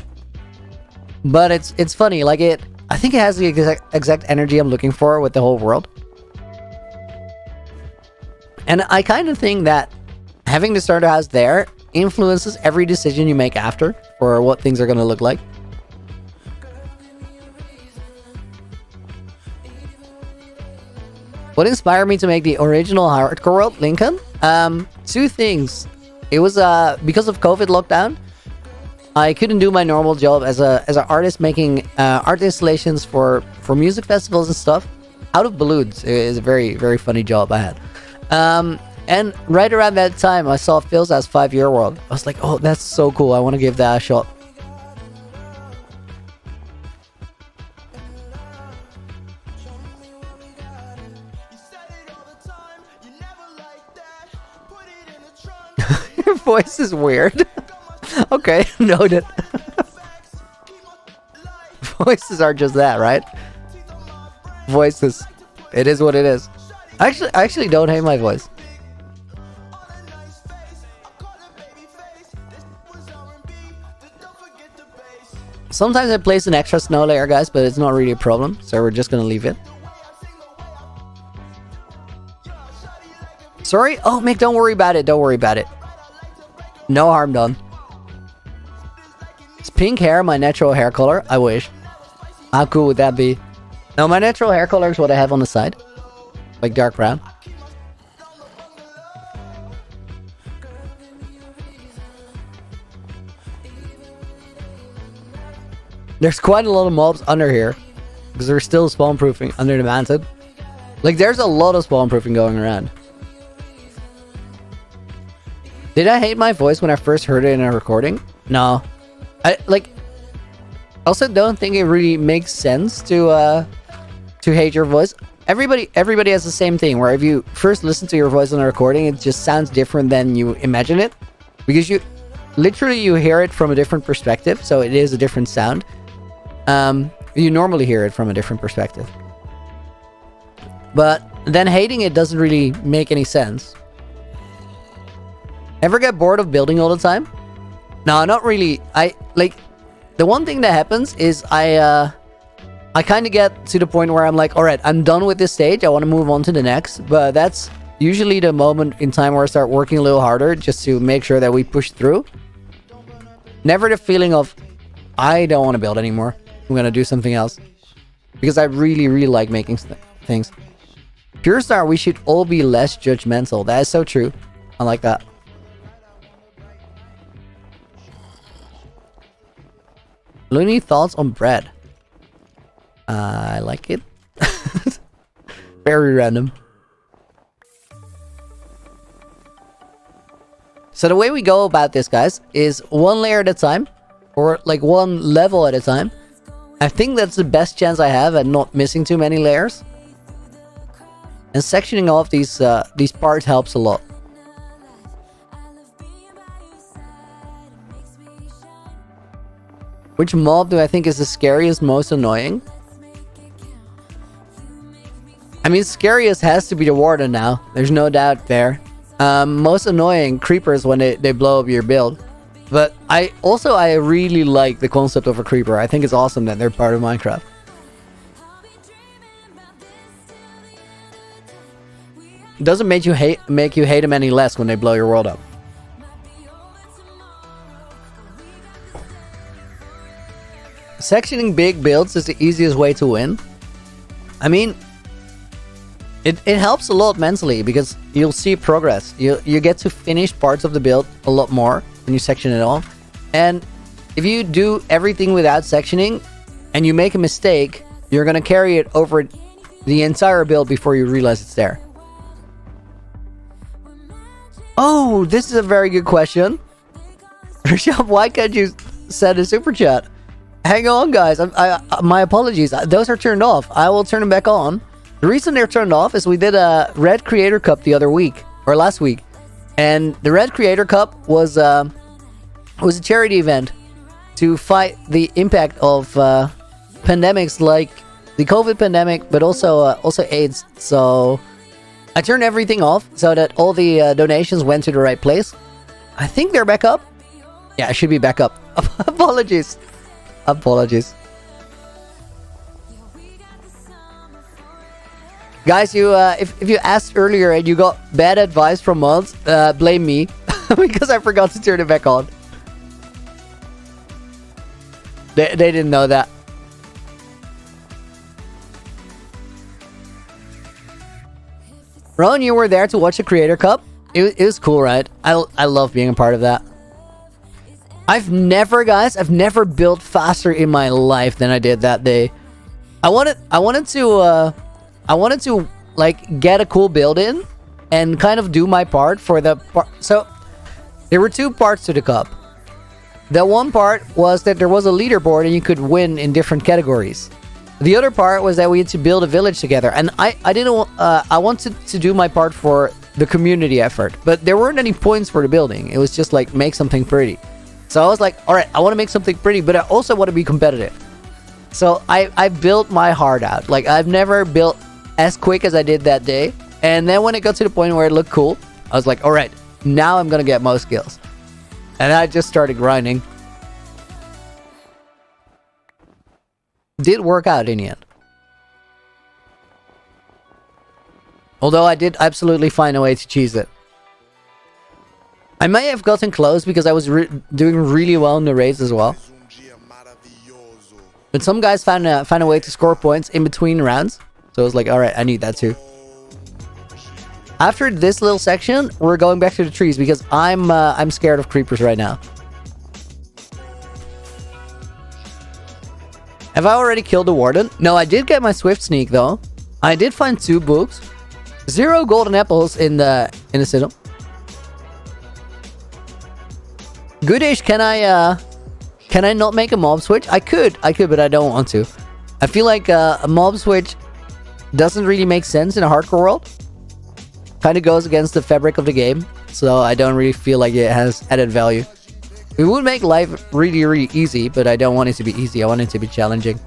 Speaker 1: But it's funny. Like I think it has the exact energy I'm looking for with the whole world. And I kind of think that having the starter house there influences every decision you make after for what things are going to look like. What inspired me to make the original Hardcore World, Lincoln? 2 things. It was because of COVID lockdown. I couldn't do my normal job as an artist making art installations for music festivals and stuff out of balloons. It is a very, very funny job I had. And right around that time, I saw Phil's House 5-Year World. I was like, oh, that's so cool. I want to give that a shot. voice is weird. Okay, noted. Voices are just that, right? Voices. It is what it is. I actually don't hate my voice. Sometimes I place an extra snow layer, guys, but it's not really a problem, so we're just gonna leave it. Sorry? Oh, Mick, don't worry about it. Don't worry about it. No harm done. Is pink hair my natural hair color? I wish. How cool would that be? No, my natural hair color is what I have on the side. Like dark brown. There's quite a lot of mobs under here. Because they're still spawn proofing under the mountain. Like, there's a lot of spawn proofing going around. Did I hate my voice when I first heard it in a recording? No. I also don't think it really makes sense to hate your voice. Everybody has the same thing, where if you first listen to your voice on a recording, it just sounds different than you imagine it. Because you hear it from a different perspective, so it is a different sound. You normally hear it from a different perspective. But then hating it doesn't really make any sense. Ever get bored of building all the time? No, not really. The one thing that happens is I kind of get to the point where I'm like, alright, I'm done with this stage, I want to move on to the next. But that's usually the moment in time where I start working a little harder, just to make sure that we push through. Never the feeling of, I don't want to build anymore, I'm going to do something else. Because I really, really like making things. Pure Star, we should all be less judgmental. That is so true. I like that. Looney thoughts on bread. I like it. Very random. So the way we go about this, guys, is one layer at a time. Or like one level at a time. I think that's the best chance I have at not missing too many layers. And sectioning off these parts helps a lot. Which mob do I think is the scariest, most annoying? I mean, scariest has to be the warden now. There's no doubt there. Most annoying, creepers when they blow up your build. But I really like the concept of a creeper. I think it's awesome that they're part of Minecraft. It doesn't make you hate them any less when they blow your world up. Sectioning big builds is the easiest way to win. I mean, it helps a lot mentally because you'll see progress. You get to finish parts of the build a lot more when you section it off. And if you do everything without sectioning and you make a mistake, you're gonna carry it over the entire build before you realize it's there. Oh, this is a very good question. Rashab, why can't you send a super chat? Hang on, guys. My apologies. Those are turned off. I will turn them back on. The reason they're turned off is we did a Red Creator Cup the other week, or last week, and the Red Creator Cup was a charity event to fight the impact of pandemics like the COVID pandemic, but also AIDS. So I turned everything off so that all the donations went to the right place. I think they're back up. Yeah, it should be back up. Apologies. Guys, if you asked earlier and you got bad advice from mods, blame me because I forgot to turn it back on. They didn't know that. Ron, you were there to watch the Creator Cup. It was cool, right? I love being a part of that. I've never built faster in my life than I did that day. I wanted to like get a cool build in and kind of do my part for the part. So there were two parts to the cup. The one part was that there was a leaderboard and you could win in different categories. The other part was that we had to build a village together, and I wanted to do my part for the community effort. But there weren't any points for the building. It was just like, make something pretty. So I was like, all right, I want to make something pretty, but I also want to be competitive. So I built my heart out. Like, I've never built as quick as I did that day. And then when it got to the point where it looked cool, I was like, all right, now I'm going to get most skills. And I just started grinding. Did work out in the end. Although I did absolutely find a way to cheese it. I may have gotten close because I was doing really well in the raids as well. But some guys found a way to score points in between rounds. So I was like, alright, I need that too. After this little section, we're going back to the trees because I'm scared of creepers right now. Have I already killed the warden? No, I did get my swift sneak though. I did find 2 books. 0 golden apples in the sizzle. Goodish, can I not make a mob switch? I could, but I don't want to. I feel like a mob switch doesn't really make sense in a hardcore world. Kind of goes against the fabric of the game, so I don't really feel like it has added value. It would make life really, really easy, but I don't want it to be easy. I want it to be challenging.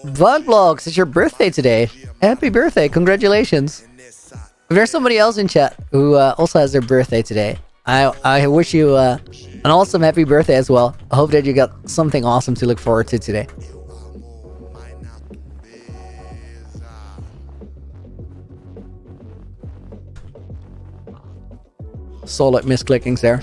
Speaker 1: Vlogblocks, it's your birthday today. Happy birthday, congratulations. If there's somebody else in chat who also has their birthday today, I wish you an awesome happy birthday as well. I hope that you got something awesome to look forward to today. Solid misclickings there.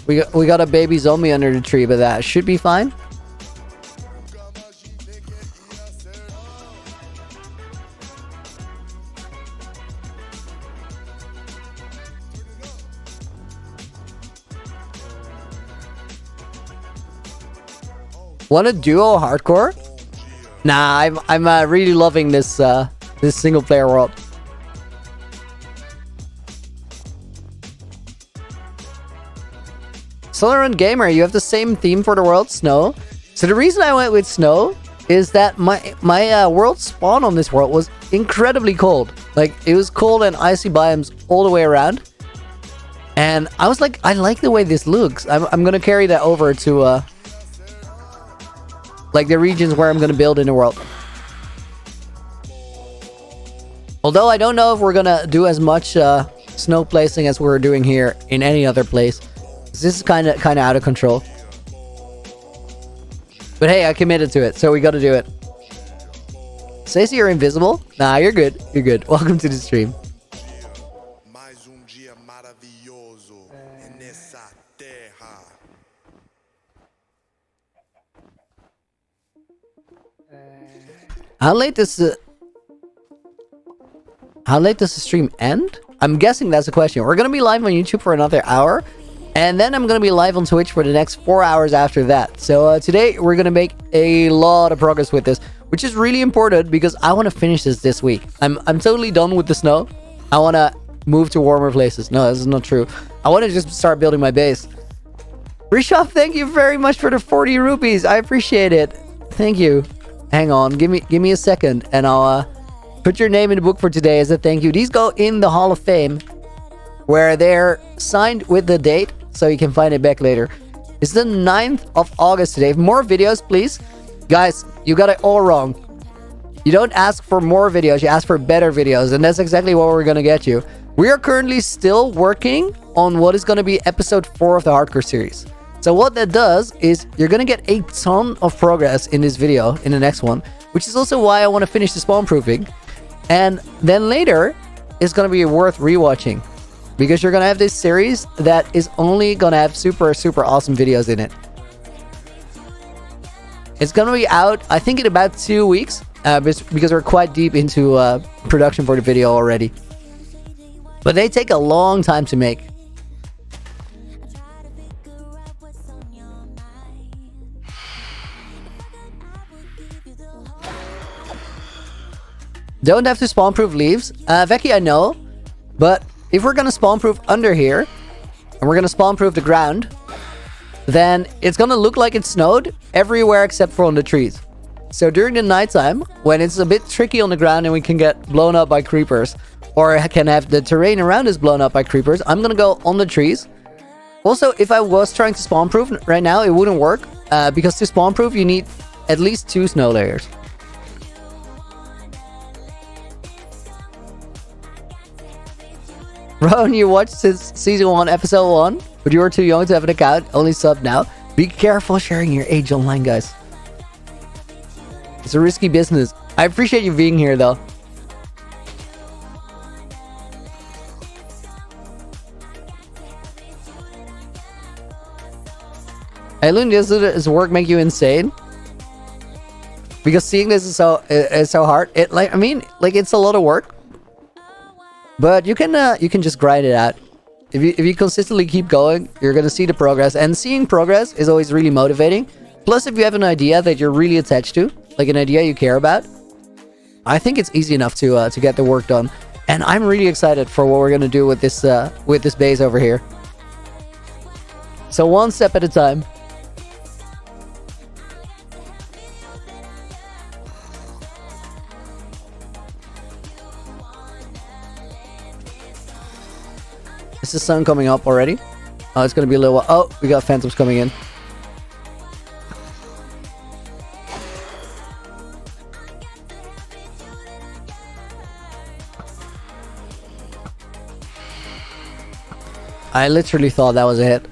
Speaker 1: We got a baby zombie under the tree, but that should be fine. Want a duo hardcore? Nah, I'm really loving this this single player world. Solar Gamer, you have the same theme for the world, snow. So the reason I went with snow is that my world spawn on this world was incredibly cold. Like, it was cold and icy biomes all the way around. And I was like, I like the way this looks. I'm gonna carry that over to like the regions where I'm gonna build in the world. Although I don't know if we're gonna do as much snow placing as we're doing here in any other place. This is kind of out of control. But hey, I committed to it, so we gotta do it. Stacey, you're invisible? Nah, you're good. You're good. Welcome to the stream. How late does the stream end? I'm guessing that's the question. We're gonna be live on YouTube for another hour. And then I'm going to be live on Twitch for the next 4 hours after that. So today we're going to make a lot of progress with this, which is really important because I want to finish this week. I'm totally done with the snow. I want to move to warmer places. No, this is not true. I want to just start building my base. Rishabh, thank you very much for the 40 rupees. I appreciate it. Thank you. Hang on. Give me a second and I'll put your name in the book for today as a thank you. These go in the Hall of Fame where they're signed with the date. So you can find it back later. It's the 9th of August today. More videos, please. Guys, you got it all wrong. You don't ask for more videos, you ask for better videos. And that's exactly what we're going to get you. We are currently still working on what is going to be episode 4 of the Hardcore series. So what that does is you're going to get a ton of progress in this video, in the next one. Which is also why I want to finish the spawn proofing. And then later, it's going to be worth rewatching. Because you're going to have this series that is only going to have super, super awesome videos in it. It's going to be out, I think, in about 2 weeks. Because we're quite deep into production for the video already. But they take a long time to make. Don't have to spawn-proof leaves. Vecchi, I know. But if we're gonna spawn-proof under here, and we're gonna spawn-proof the ground, then it's gonna look like it's snowed everywhere except for on the trees. So during the nighttime, when it's a bit tricky on the ground and we can get blown up by creepers, or can have the terrain around us blown up by creepers, I'm gonna go on the trees. Also, if I was trying to spawn-proof right now, it wouldn't work, because to spawn-proof you need at least 2 snow layers. Ron, you watched since season 1, episode 1, but you were too young to have an account, only sub now. Be careful sharing your age online, guys. It's a risky business. I appreciate you being here, though. Hey, Loon, does work make you insane? Because seeing this is so hard. It's a lot of work. But you can just grind it out. If you consistently keep going, you're gonna see the progress. And seeing progress is always really motivating. Plus, if you have an idea that you're really attached to, like an idea you care about, I think it's easy enough to get the work done. And I'm really excited for what we're gonna do with this base over here. So one step at a time. Is the sun coming up already? Oh, it's gonna be a little while. Oh, we got phantoms coming in. I literally thought that was a hit.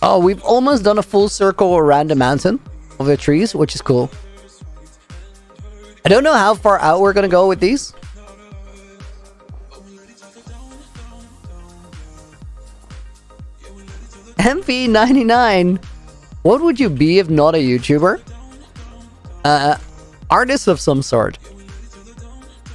Speaker 1: Oh, we've almost done a full circle around the mountain of the trees, which is cool. I don't know how far out we're gonna go with these. MP99, what would you be if not a YouTuber? Artist of some sort.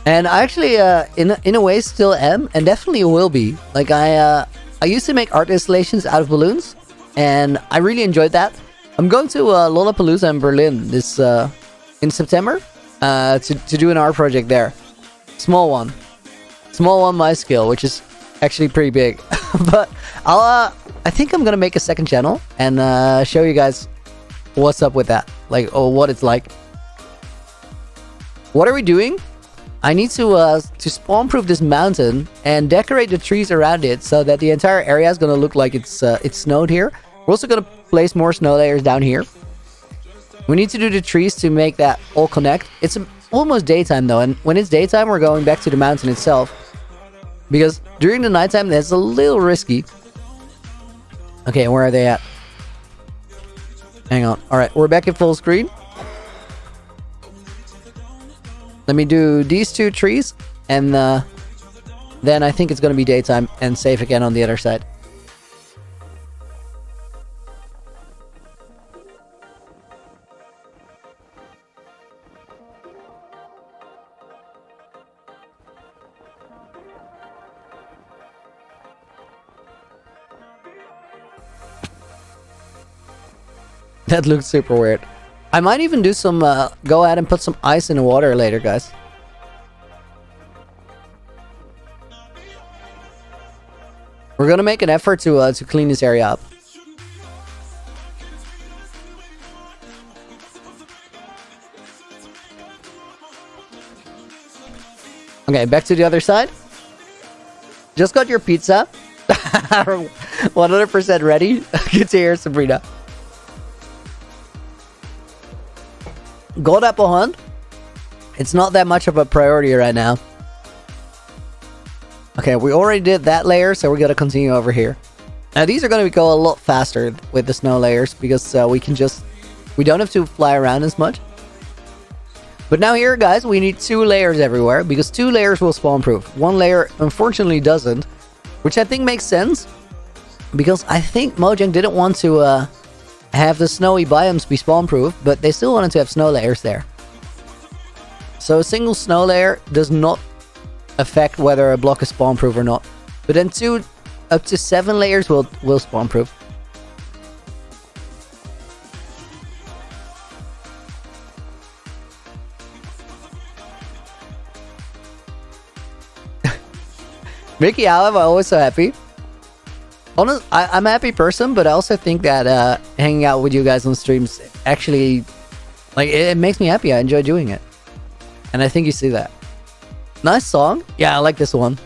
Speaker 1: And I actually, in a way, still am, and definitely will be. Like I used to make art installations out of balloons, and I really enjoyed that. I'm going to Lollapalooza in Berlin this in September to do an art project there. Small one, my skill, which is actually pretty big. But I think I'm gonna make a second channel and show you guys what's up with that, like, or what it's like. What are we doing? I need to spawn-proof this mountain and decorate the trees around it so that the entire area is gonna look like it's snowed here. We're also gonna place more snow layers down here. We need to do the trees to make that all connect. It's almost daytime though, and when it's daytime, we're going back to the mountain itself. Because during the nighttime, that's a little risky. Okay, where are they at? Hang on. Alright, we're back at full screen. Let me do these 2 trees, and then I think it's going to be daytime and safe again on the other side. That looks super weird. I might even do some, go ahead and put some ice in the water later, guys. We're gonna make an effort to clean this area up. Okay, back to the other side. Just got your pizza. 100% ready. Good to hear, Sabrina. Gold apple hunt. It's not that much of a priority right now. Okay, we already did that layer, so we're gonna continue over here. Now these are gonna go a lot faster with the snow layers because we don't have to fly around as much. But now here, guys, we need 2 layers everywhere because 2 layers will spawn proof. 1 layer unfortunately doesn't, which I think makes sense because I think Mojang didn't want to have the snowy biomes be spawn proof, but they still wanted to have snow layers there. So a single snow layer does not affect whether a block is spawn proof or not. But then up to 7 layers will spawn proof. Mickey, how am I always so happy? Honestly, I'm a happy person, but I also think that hanging out with you guys on streams actually, like, it makes me happy. I enjoy doing it. And I think you see that. Nice song. Yeah, I like this one.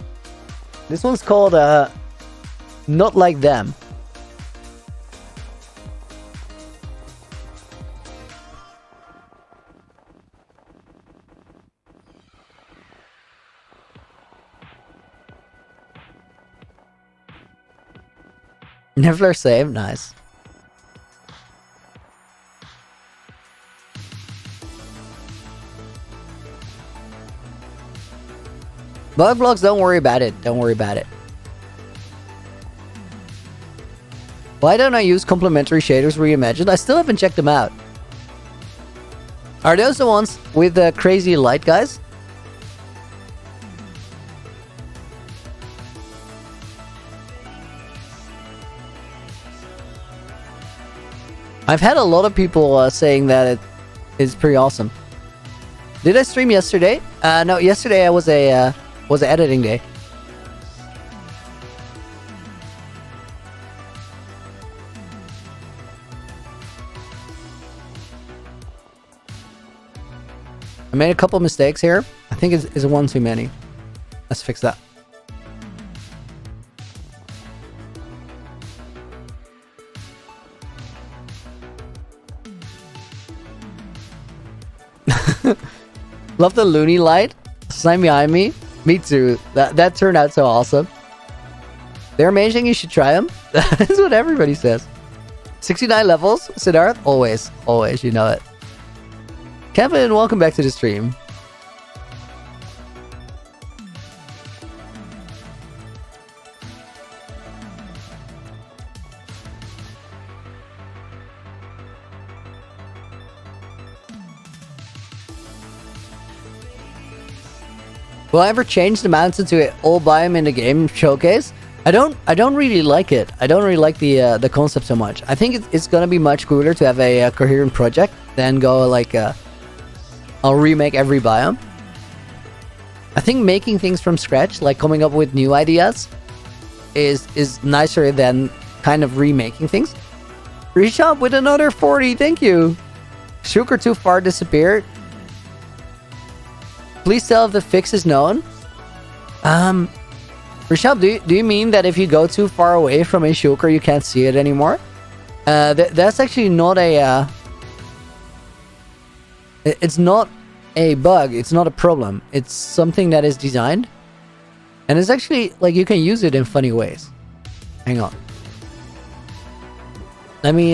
Speaker 1: This one's called Not Like Them. Never same. Nice. Bug blocks, don't worry about it. Don't worry about it. Why don't I use complementary shaders reimagined? I still haven't checked them out. Are those the ones with the crazy light, guys? I've had a lot of people saying that it is pretty awesome. Did I stream yesterday? No, yesterday I was an editing day. I made a couple mistakes here. I think it's one too many. Let's fix that. Love the loony light. Slime behind me. Me too. That turned out so awesome. They're amazing. You should try them. That's what everybody says. 69 levels. Siddharth. Always. Always. You know it. Kevin, welcome back to the stream. Will I ever change the mountain to an all biome in the game showcase? I don't really like it. I don't really like the concept so much. I think it's gonna be much cooler to have a coherent project than go like I'll remake every biome. I think making things from scratch, like coming up with new ideas, is nicer than kind of remaking things. Reach up with another 40, thank you. Shulker too far disappeared. Please tell if the fix is known. Rishab, do you mean that if you go too far away from a shulker, you can't see it anymore? That's actually not a... it's not a bug. It's not a problem. It's something that is designed. And it's actually, like, you can use it in funny ways. Hang on. Let me...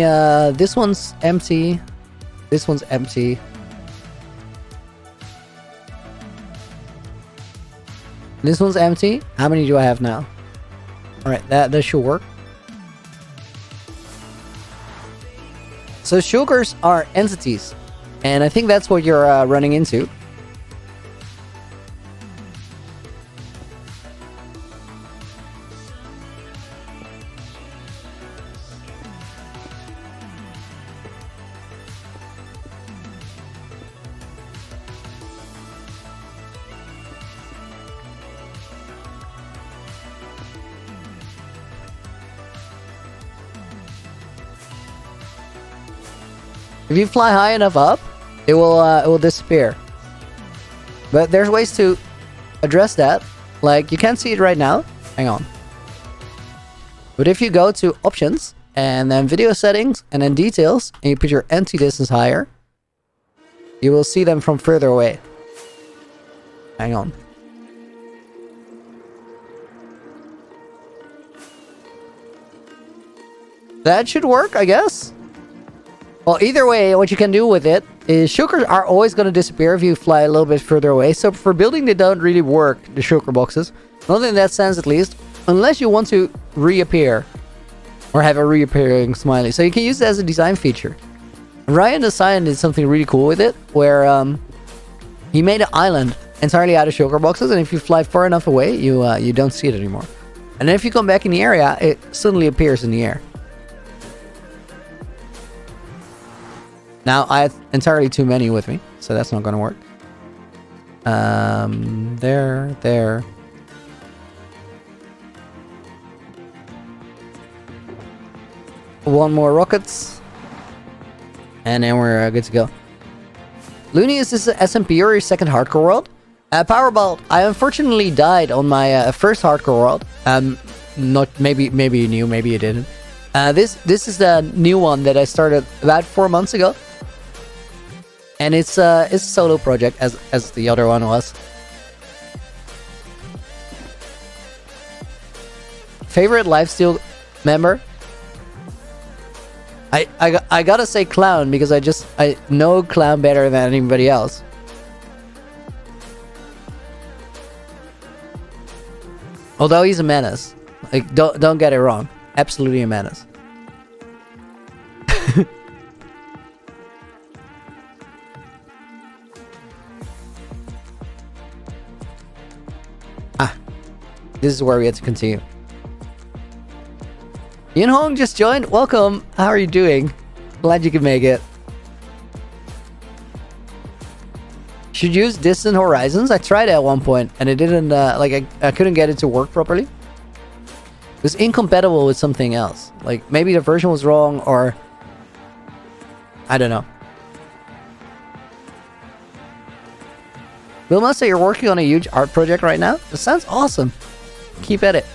Speaker 1: this one's empty. This one's empty. This one's empty. How many do I have now? Alright, that should work. So shulkers are entities. And I think that's what you're running into. If you fly high enough up, it will disappear. But there's ways to address that. Like, you can't see it right now. Hang on. But if you go to options and then video settings and then details and you put your entry distance higher, you will see them from further away. Hang on. That should work, I guess. Well, either way, what you can do with it is shulkers are always going to disappear if you fly a little bit further away. So for building, they don't really work, the shulker boxes. Not in that sense, at least. Unless you want to reappear. Or have a reappearing smiley. So you can use it as a design feature. Ryan the Scion did something really cool with it. Where He made an island entirely out of shulker boxes, and if you fly far enough away, you don't see it anymore. And then if you come back in the area, it suddenly appears in the air. Now, I have entirely too many with me, so that's not going to work. There. One more rockets. And then we're good to go. Looney, is this SMP or your second hardcore world? Powerball, I unfortunately died on my first hardcore world. Maybe you knew, maybe you didn't. This is the new one that I started about 4 months ago. And it's a solo project as the other one was. Favorite lifesteal member? I gotta say Clown, because I know Clown better than anybody else. Although he's a menace. Like, don't get it wrong. Absolutely a menace. This is where we had to continue. Yin Hong just joined. Welcome. How are you doing? Glad you could make it. Should use Distant Horizons. I tried it at one point and it didn't, I couldn't get it to work properly. It was incompatible with something else. Like, maybe the version was wrong, or I don't know. Wilma, say you're working on a huge art project right now? That sounds awesome. Keep at it.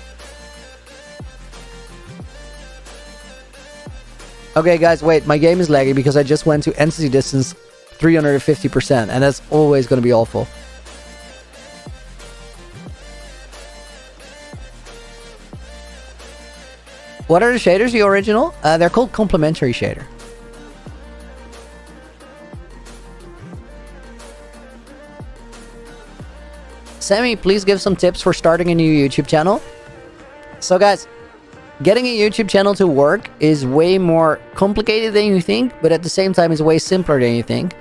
Speaker 1: Okay, guys, wait. My game is laggy because I just went to entity distance 350%, and that's always going to be awful. What are the shaders, the original? They're called Complementary shader. Sammy, please give some tips for starting a new YouTube channel. So guys, getting a YouTube channel to work is way more complicated than you think, but at the same time it's way simpler than you think.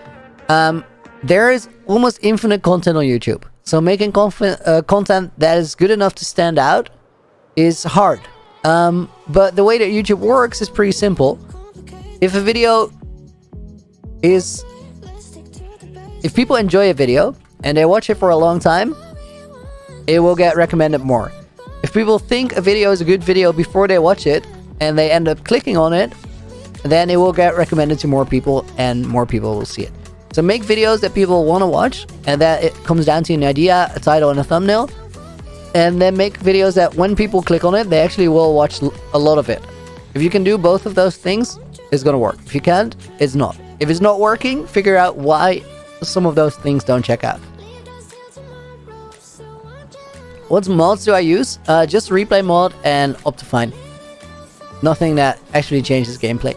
Speaker 1: There is almost infinite content on YouTube. So making content that is good enough to stand out is hard. But the way that YouTube works is pretty simple. If a video is... If people enjoy a video and they watch it for a long time, it will get recommended more. If people think a video is a good video before they watch it and they end up clicking on it, then it will get recommended to more people and more people will see it. So make videos that people want to watch, and that it comes down to an idea, a title, and a thumbnail. And then make videos that when people click on it, they actually will watch a lot of it. If you can do both of those things, it's going to work. If you can't, it's not. If it's not working, figure out why some of those things don't check out. What mods do I use? Just Replay mod and Optifine. Nothing that actually changes gameplay.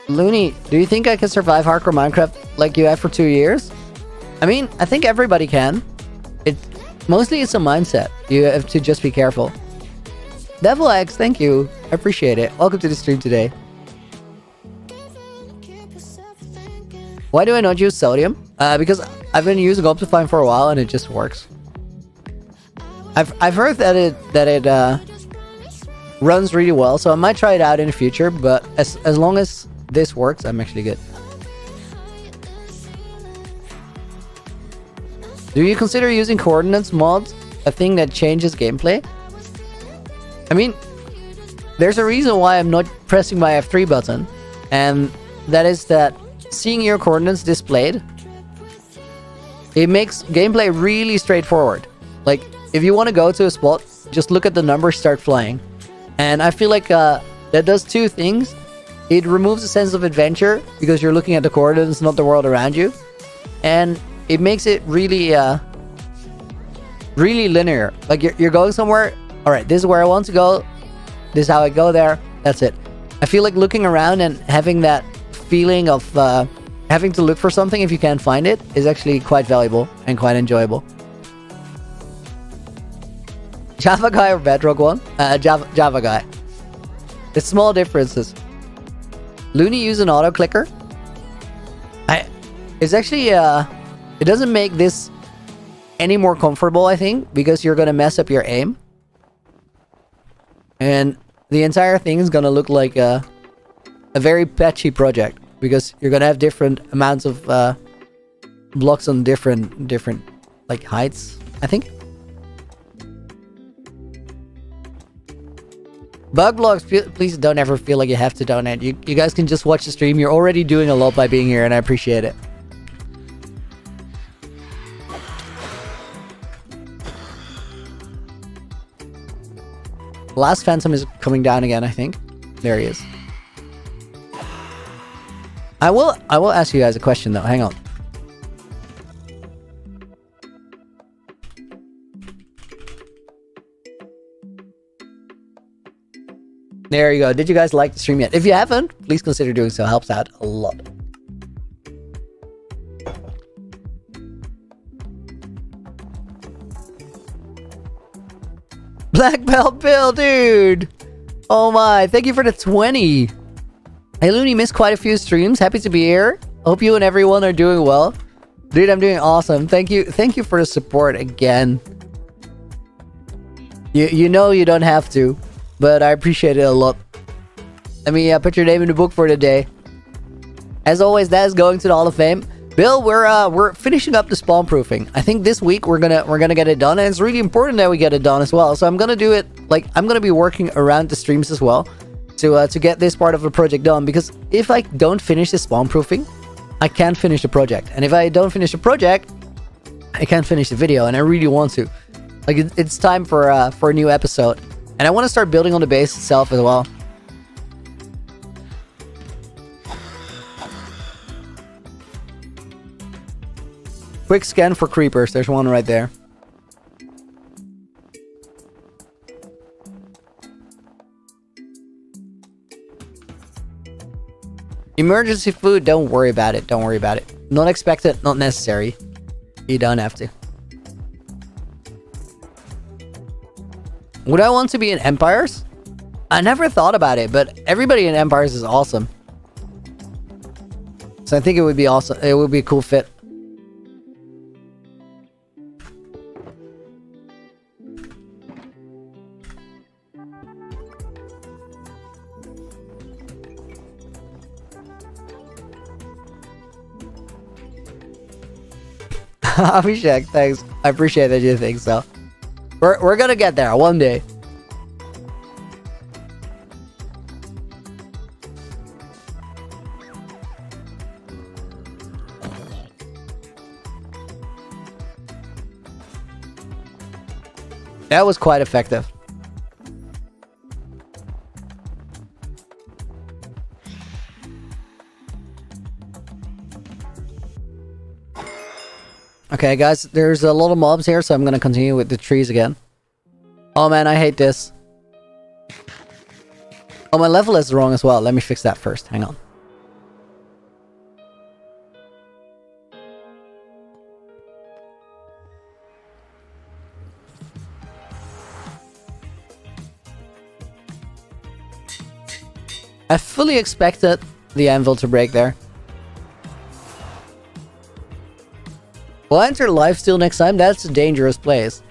Speaker 1: Looney, do you think I can survive hardcore Minecraft like you have for 2 years? I mean, I think everybody can. Mostly it's a mindset. You have to just be careful. Devil X, thank you. I appreciate it. Welcome to the stream today. Why do I not use sodium? Because I've been using Optifine for a while and it just works. I've heard that it runs really well, so I might try it out in the future, but as long as this works, I'm actually good. Do you consider using coordinates mods a thing that changes gameplay? I mean, there's a reason why I'm not pressing my F3 button, and that is that seeing your coordinates displayed, it makes gameplay really straightforward. Like, if you want to go to a spot, just look at the numbers, start flying. And I feel like that does two things. It removes a sense of adventure because you're looking at the coordinates, not the world around you. And it makes it really, really linear. Like, you're going somewhere. All right, this is where I want to go. This is how I go there. That's it. I feel like looking around and having that feeling of having to look for something if you can't find it is actually quite valuable and quite enjoyable. Java guy or Bedrock one? Java guy. It's small differences. Looney use an auto clicker. It's actually it doesn't make this any more comfortable, I think, because you're gonna mess up your aim, and the entire thing is gonna look like a very patchy project because you're gonna have different amounts of blocks on different like heights, I think. Bug blocks, please don't ever feel like you have to donate. You guys can just watch the stream. You're already doing a lot by being here, and I appreciate it. Last Phantom is coming down again, I think. There he is. I will ask you guys a question though. Hang on. There you go. Did you guys like the stream yet? If you haven't, please consider doing so. Helps out a lot. Black Belt Bill, dude! Oh my, thank you for the 20. Hey Looney, missed quite a few streams. Happy to be here. Hope you and everyone are doing well. Dude, I'm doing awesome. Thank you for the support again. You know you don't have to, but I appreciate it a lot. Let me put your name in the book for the day. As always, that is going to the Hall of Fame. Bill, we're finishing up the spawn proofing. I think this week we're gonna get it done, and it's really important that we get it done as well. So I'm gonna do it like I'm gonna be working around the streams as well to get this part of the project done. Because if I don't finish the spawn proofing, I can't finish the project, and if I don't finish the project, I can't finish the video. And I really want to. Like it's time for a new episode, and I want to start building on the base itself as well. Quick scan for creepers. There's one right there. Emergency food. Don't worry about it. Don't worry about it. Not expected, not necessary. You don't have to. Would I want to be in Empires? I never thought about it, but everybody in Empires is awesome. So I think it would be awesome. It would be a cool fit. Abhishek, thanks. I appreciate that you think so. We're gonna get there one day. That was quite effective. Okay, guys, there's a lot of mobs here, so I'm gonna continue with the trees again. Oh man, I hate this. Oh, my level is wrong as well. Let me fix that first. Hang on. I fully expected the anvil to break there. We'll enter lifesteal next time. That's a dangerous place.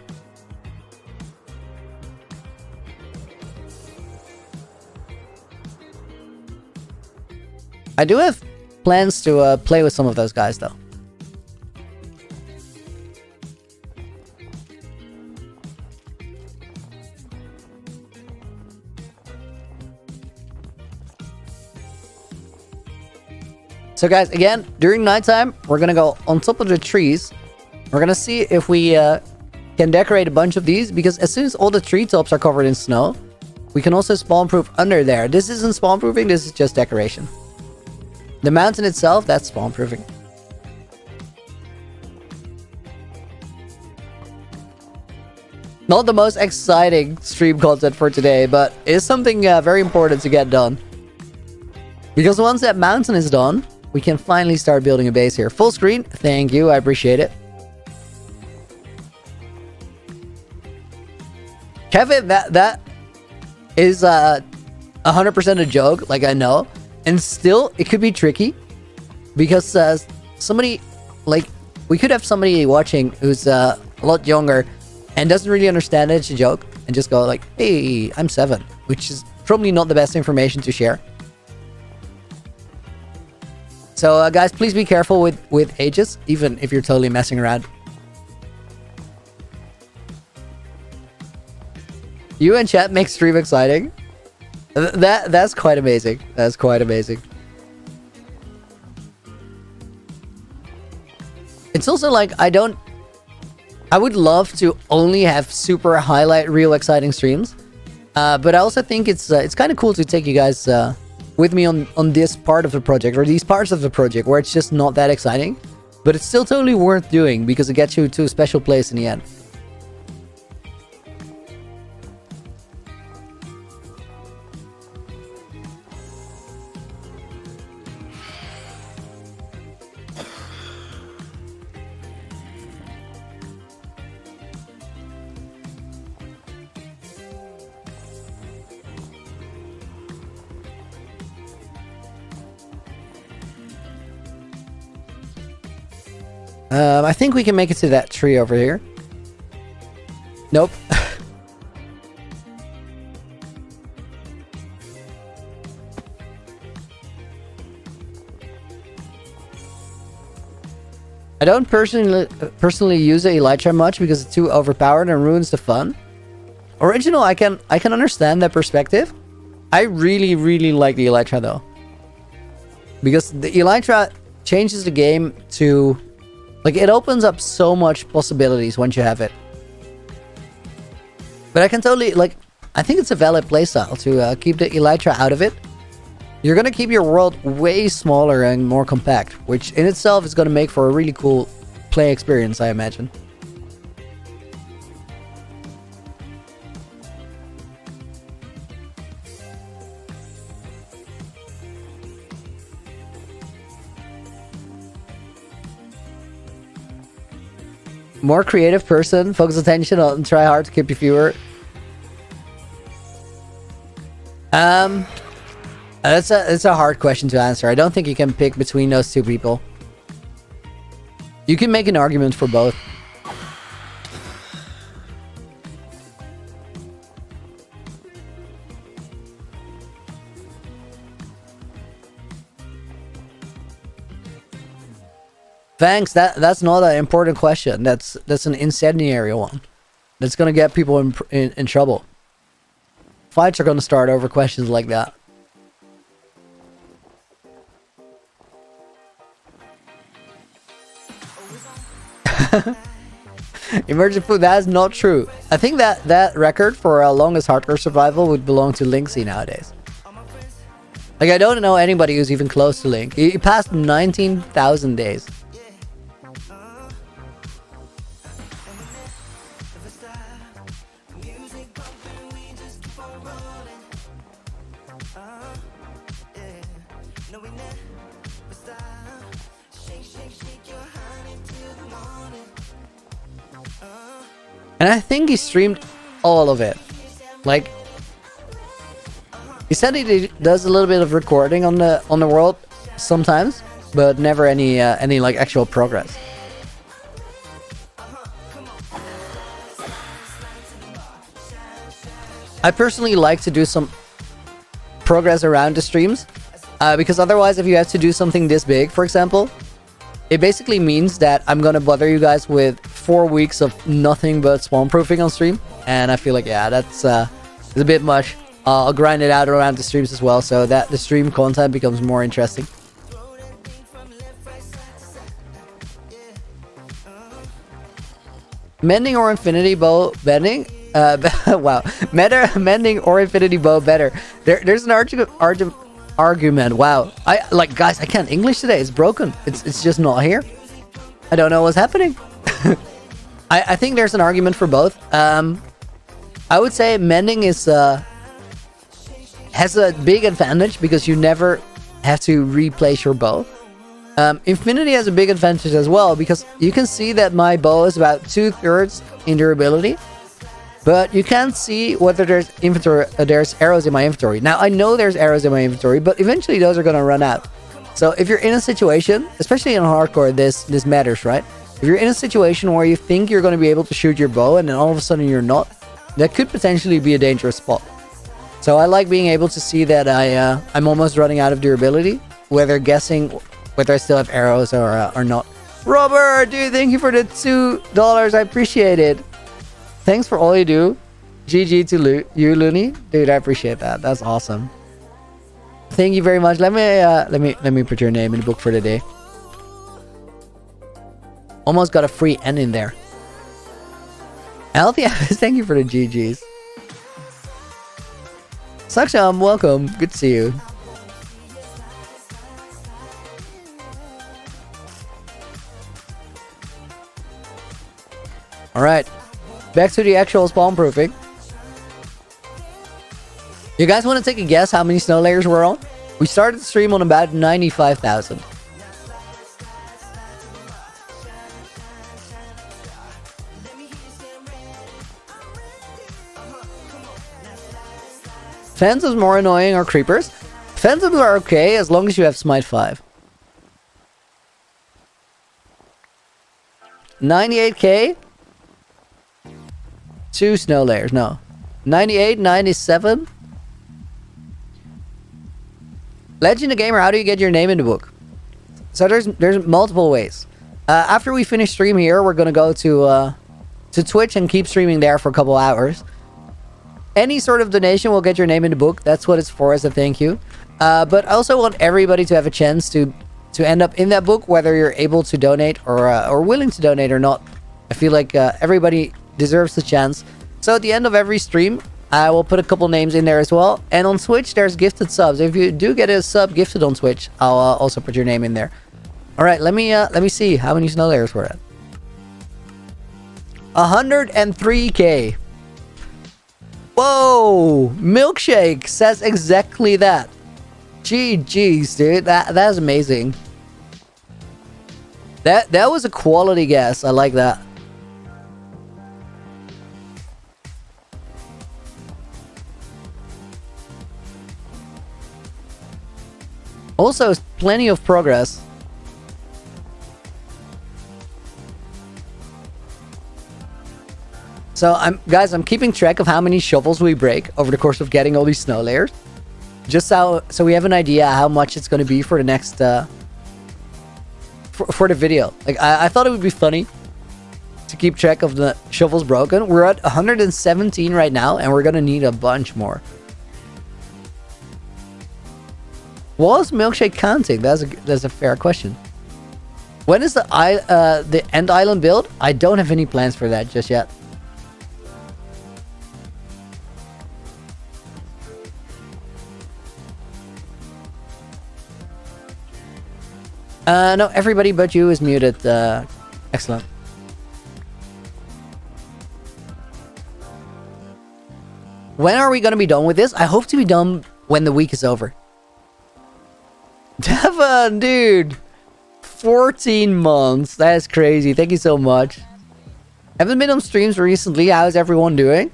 Speaker 1: I do have plans to play with some of those guys, though. So guys, again, during nighttime, we're gonna go on top of the trees. We're gonna see if we can decorate a bunch of these, because as soon as all the treetops are covered in snow, we can also spawn-proof under there. This isn't spawn-proofing, this is just decoration. The mountain itself, that's spawn-proofing. Not the most exciting stream content for today, but it's something very important to get done. Because once that mountain is done, we can finally start building a base here. Full screen. Thank you. I appreciate it. Kevin, that is 100% a joke. Like, I know. And still, it could be tricky. Because somebody, like, we could have somebody watching who's a lot younger and doesn't really understand it. It's a joke. And just go like, hey, I'm 7. Which is probably not the best information to share. So, guys, please be careful with ages, even if you're totally messing around. You and chat make stream exciting. That's quite amazing. That's quite amazing. It's also like, I would love to only have super highlight real exciting streams. But I also think it's kind of cool to take you guys with me on this part of the project, or these parts of the project where it's just not that exciting, but it's still totally worth doing because it gets you to a special place in the end. I think we can make it to that tree over here. Nope. I don't personally use the elytra much because it's too overpowered and ruins the fun. Original, I can understand that perspective. I really like the elytra though, because the elytra changes the game to, like, it opens up so much possibilities once you have it. But I can totally, like, I think it's a valid playstyle to keep the elytra out of it. You're gonna keep your world way smaller and more compact, which in itself is gonna make for a really cool play experience, I imagine. More creative person, focus attention on, try hard to keep you viewer. It's a hard question to answer. I don't think you can pick between those two people. You can make an argument for both. Thanks. That's not an important question. That's an incendiary one. That's gonna get people in trouble. Fights are gonna start over questions like that. Emergent food. That is not true. I think that record for longest hardcore survival would belong to Linksy nowadays. Like, I don't know anybody who's even close to Link. He passed 19,000 days. And I think he streamed all of it. Like, he said he does a little bit of recording on the world sometimes, but never any like actual progress. I personally like to do some progress around the streams, because otherwise, if you have to do something this big, for example, it basically means that I'm gonna bother you guys with 4 weeks of nothing but spawn proofing on stream, and I feel like, yeah, that's a bit much. I'll grind it out around the streams as well, so that the stream content becomes more interesting. Mending or infinity bow bending? Wow. Mending or infinity bow better? There's an argument. Wow. Guys, I can't English today. It's broken. It's just not here. I don't know what's happening. I think there's an argument for both. I would say mending is has a big advantage because you never have to replace your bow. Infinity has a big advantage as well, because you can see that my bow is about 2/3 in durability, but you can't see whether there's arrows in my inventory. Now, I know there's arrows in my inventory, but eventually those are gonna run out. So if you're in a situation, especially in hardcore, this matters, right? If you're in a situation where you think you're gonna be able to shoot your bow and then all of a sudden you're not, that could potentially be a dangerous spot. So I like being able to see that I'm almost running out of durability, whether I still have arrows or not. Robert, dude, thank you for the $2. I appreciate it. Thanks for all you do. GG to you, Looney. Dude, I appreciate that. That's awesome. Thank you very much. Let me put your name in the book for the day. Almost got a free N in there. Healthy Habits, thank you for the GGs. Saksham, welcome. Good to see you. Alright. Back to the actual spawn proofing. You guys want to take a guess how many snow layers we're on? We started the stream on about 95,000. Phantoms more annoying or creepers? Phantoms are okay as long as you have Smite 5. 98k? 2 snow layers, no. 98, 97? Legend of Gamer, how do you get your name in the book? So there's multiple ways. After we finish stream here, we're gonna go to Twitch and keep streaming there for a couple hours. Any sort of donation will get your name in the book. That's what it's for, as a thank you. But I also want everybody to have a chance to end up in that book, whether you're able to donate or willing to donate or not. I feel like everybody deserves the chance. So at the end of every stream, I will put a couple names in there as well. And on Twitch, there's gifted subs. If you do get a sub gifted on Twitch, I'll also put your name in there. All right, let me see how many snow layers we're at. 103k. Whoa! Milkshake says exactly that. GG's, dude. That's amazing. That was a quality guess. I like that. Also, plenty of progress. So I'm keeping track of how many shovels we break over the course of getting all these snow layers. Just so we have an idea how much it's going to be for the next for the video. Like I thought it would be funny to keep track of the shovels broken. We're at 117 right now, and we're going to need a bunch more. Was Milkshake counting? That's a fair question. When is the End Island build? I don't have any plans for that just yet. No, everybody but you is muted. Excellent. When are we going to be done with this? I hope to be done when the week is over. Devon, dude. 14 months. That's crazy. Thank you so much. Haven't been on streams recently. How's everyone doing?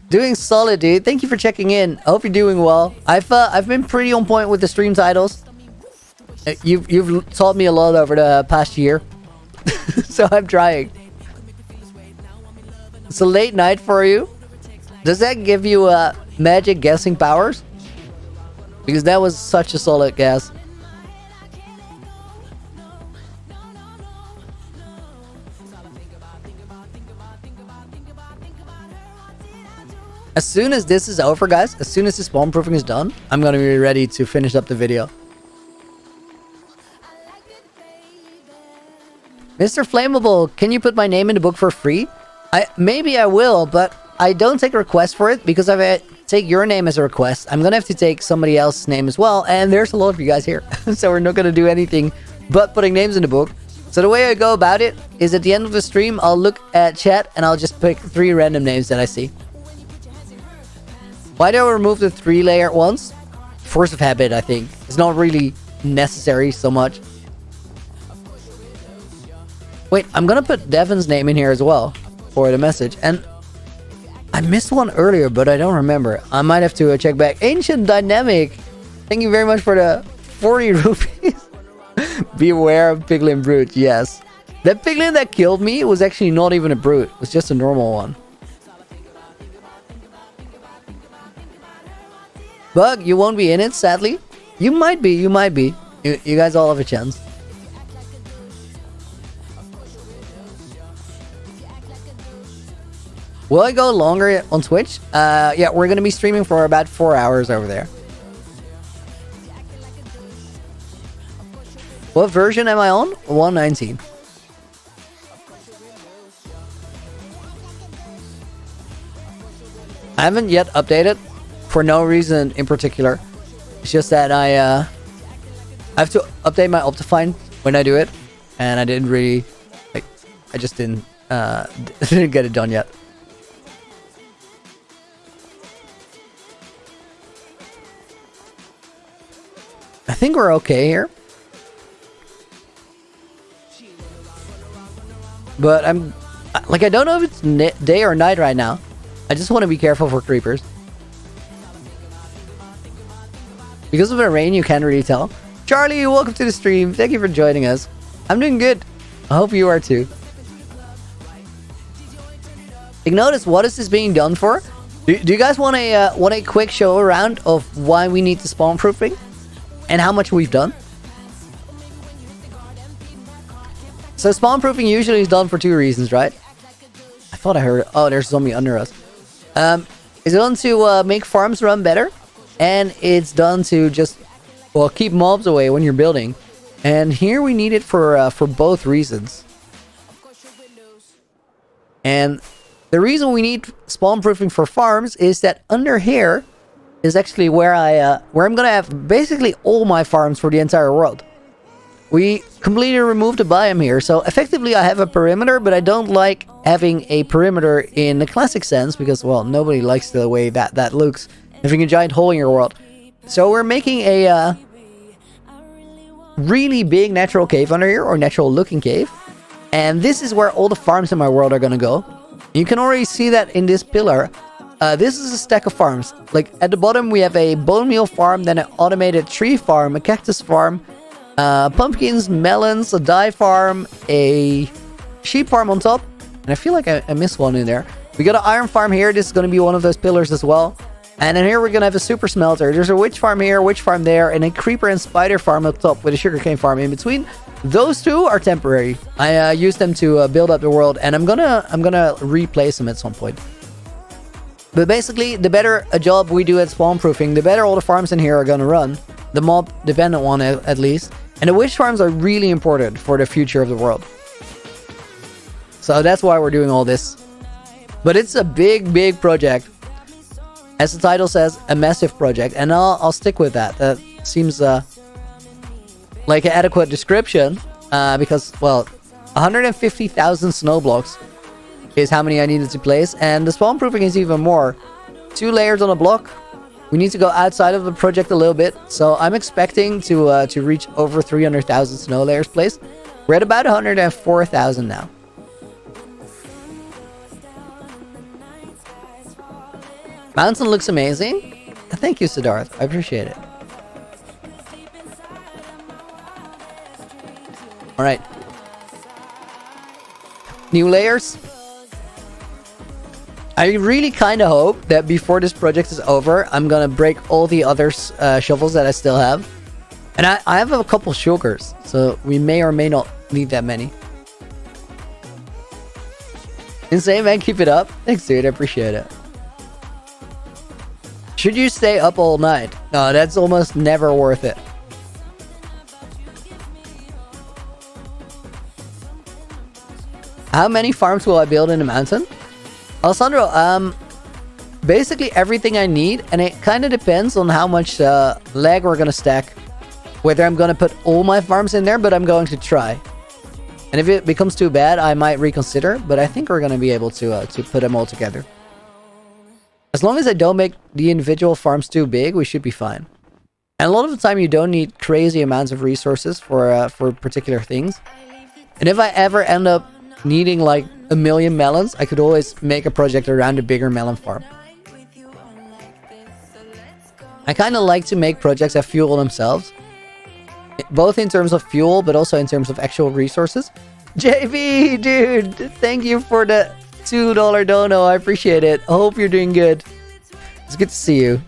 Speaker 1: Doing solid, dude. Thank you for checking in. I hope you're doing well. I've been pretty on point with the stream titles. You've taught me a lot over the past year. So I'm trying. It's a late night for you. Does that give you magic guessing powers? Because that was such a solid guess. As soon as this is over, guys, as soon as the spawn proofing is done, I'm going to be ready to finish up the video. Mr. Flammable, can you put my name in the book for free? Maybe I will, but I don't take a request for it, because if I take your name as a request, I'm gonna have to take somebody else's name as well, and there's a lot of you guys here. So we're not gonna do anything but putting names in the book. So the way I go about it is at the end of the stream, I'll look at chat and I'll just pick 3 random names that I see. Why do I remove the 3-layer ones? force of habit, I think. It's not really necessary so much. Wait, I'm gonna put Devin's name in here as well for the message. And I missed one earlier, but I don't remember. I might have to check back. Ancient Dynamic, thank you very much for the 40 rupees. Beware of Piglin Brute, yes. That Piglin that killed me was actually not even a brute. It was just a normal one. Bug, you won't be in it, sadly. You might be, you might be. You guys all have a chance. Will I go longer on Twitch? Yeah, we're gonna be streaming for about 4 hours over there. What version am I on? 119. I haven't yet updated for no reason in particular. It's just that I have to update my Optifine when I do it, and I didn't really, like, I just didn't didn't get it done yet. I think we're okay here. But I'm, like, I don't know if it's day or night right now. I just want to be careful for creepers. Because of the rain, you can't really tell. Charlie, welcome to the stream. Thank you for joining us. I'm doing good. I hope you are too. Ignotus, what is this being done for? Do you guys want a quick show around of why we need the spawn proofing? And how much we've done? So spawn proofing usually is done for 2 reasons, right? I thought I heard... Oh, there's a zombie under us. It's done to make farms run better. And it's done to just, well, keep mobs away when you're building. And here we need it for both reasons. And the reason we need spawn proofing for farms is that under here is actually where I'm gonna have basically all my farms for the entire world. We completely removed the biome here, so effectively I have a perimeter, but I don't like having a perimeter in the classic sense because, well, nobody likes the way that looks, having a giant hole in your world. So we're making a really big natural cave under here, or natural looking cave, and this is where all the farms in my world are gonna go. You can already see that in this pillar. This is a stack of farms. Like, at the bottom we have a bone meal farm, then an automated tree farm, a cactus farm, pumpkins, melons, a dye farm, a sheep farm on top, and I feel like I missed one in there. We got an iron farm here. This is going to be one of those pillars as well. And then here we're going to have a super smelter. There's a witch farm here, witch farm there, and a creeper and spider farm up top with a sugarcane farm in between. Those two are temporary. I use them to build up the world, and I'm gonna replace them at some point. But basically, the better a job we do at spawn proofing, the better all the farms in here are gonna run. The mob dependent one at least. And the witch farms are really important for the future of the world. So that's why we're doing all this. But it's a big project. As the title says, a massive project. And I'll stick with that. That seems like an adequate description. Because, well, 150,000 snow blocks is how many I needed to place. And the spawn proofing is even more. 2 layers on a block. We need to go outside of the project a little bit. So I'm expecting to reach over 300,000 snow layers placed. We're at about 104,000 now. Mountain looks amazing. Thank you, Siddharth. I appreciate it. Alright. New layers. I really kind of hope that before this project is over, I'm gonna break all the other shovels that I still have. And I have a couple sugars, so we may or may not need that many. Insane, man. Keep it up. Thanks, dude. I appreciate it. Should you stay up all night? No, that's almost never worth it. How many farms will I build in the mountain? Alessandro, basically everything I need, and it kind of depends on how much lag we're gonna stack. Whether I'm gonna put all my farms in there, but I'm going to try. And if it becomes too bad, I might reconsider, but I think we're gonna be able to put them all together. As long as I don't make the individual farms too big, we should be fine. And a lot of the time you don't need crazy amounts of resources for particular things. And if I ever end up needing like 1 million melons, I could always make a project around a bigger melon farm. I kind of like to make projects that fuel themselves, both in terms of fuel, but also in terms of actual resources. JV, dude, thank you for the $2 dono. I appreciate it. I hope you're doing good. It's good to see you.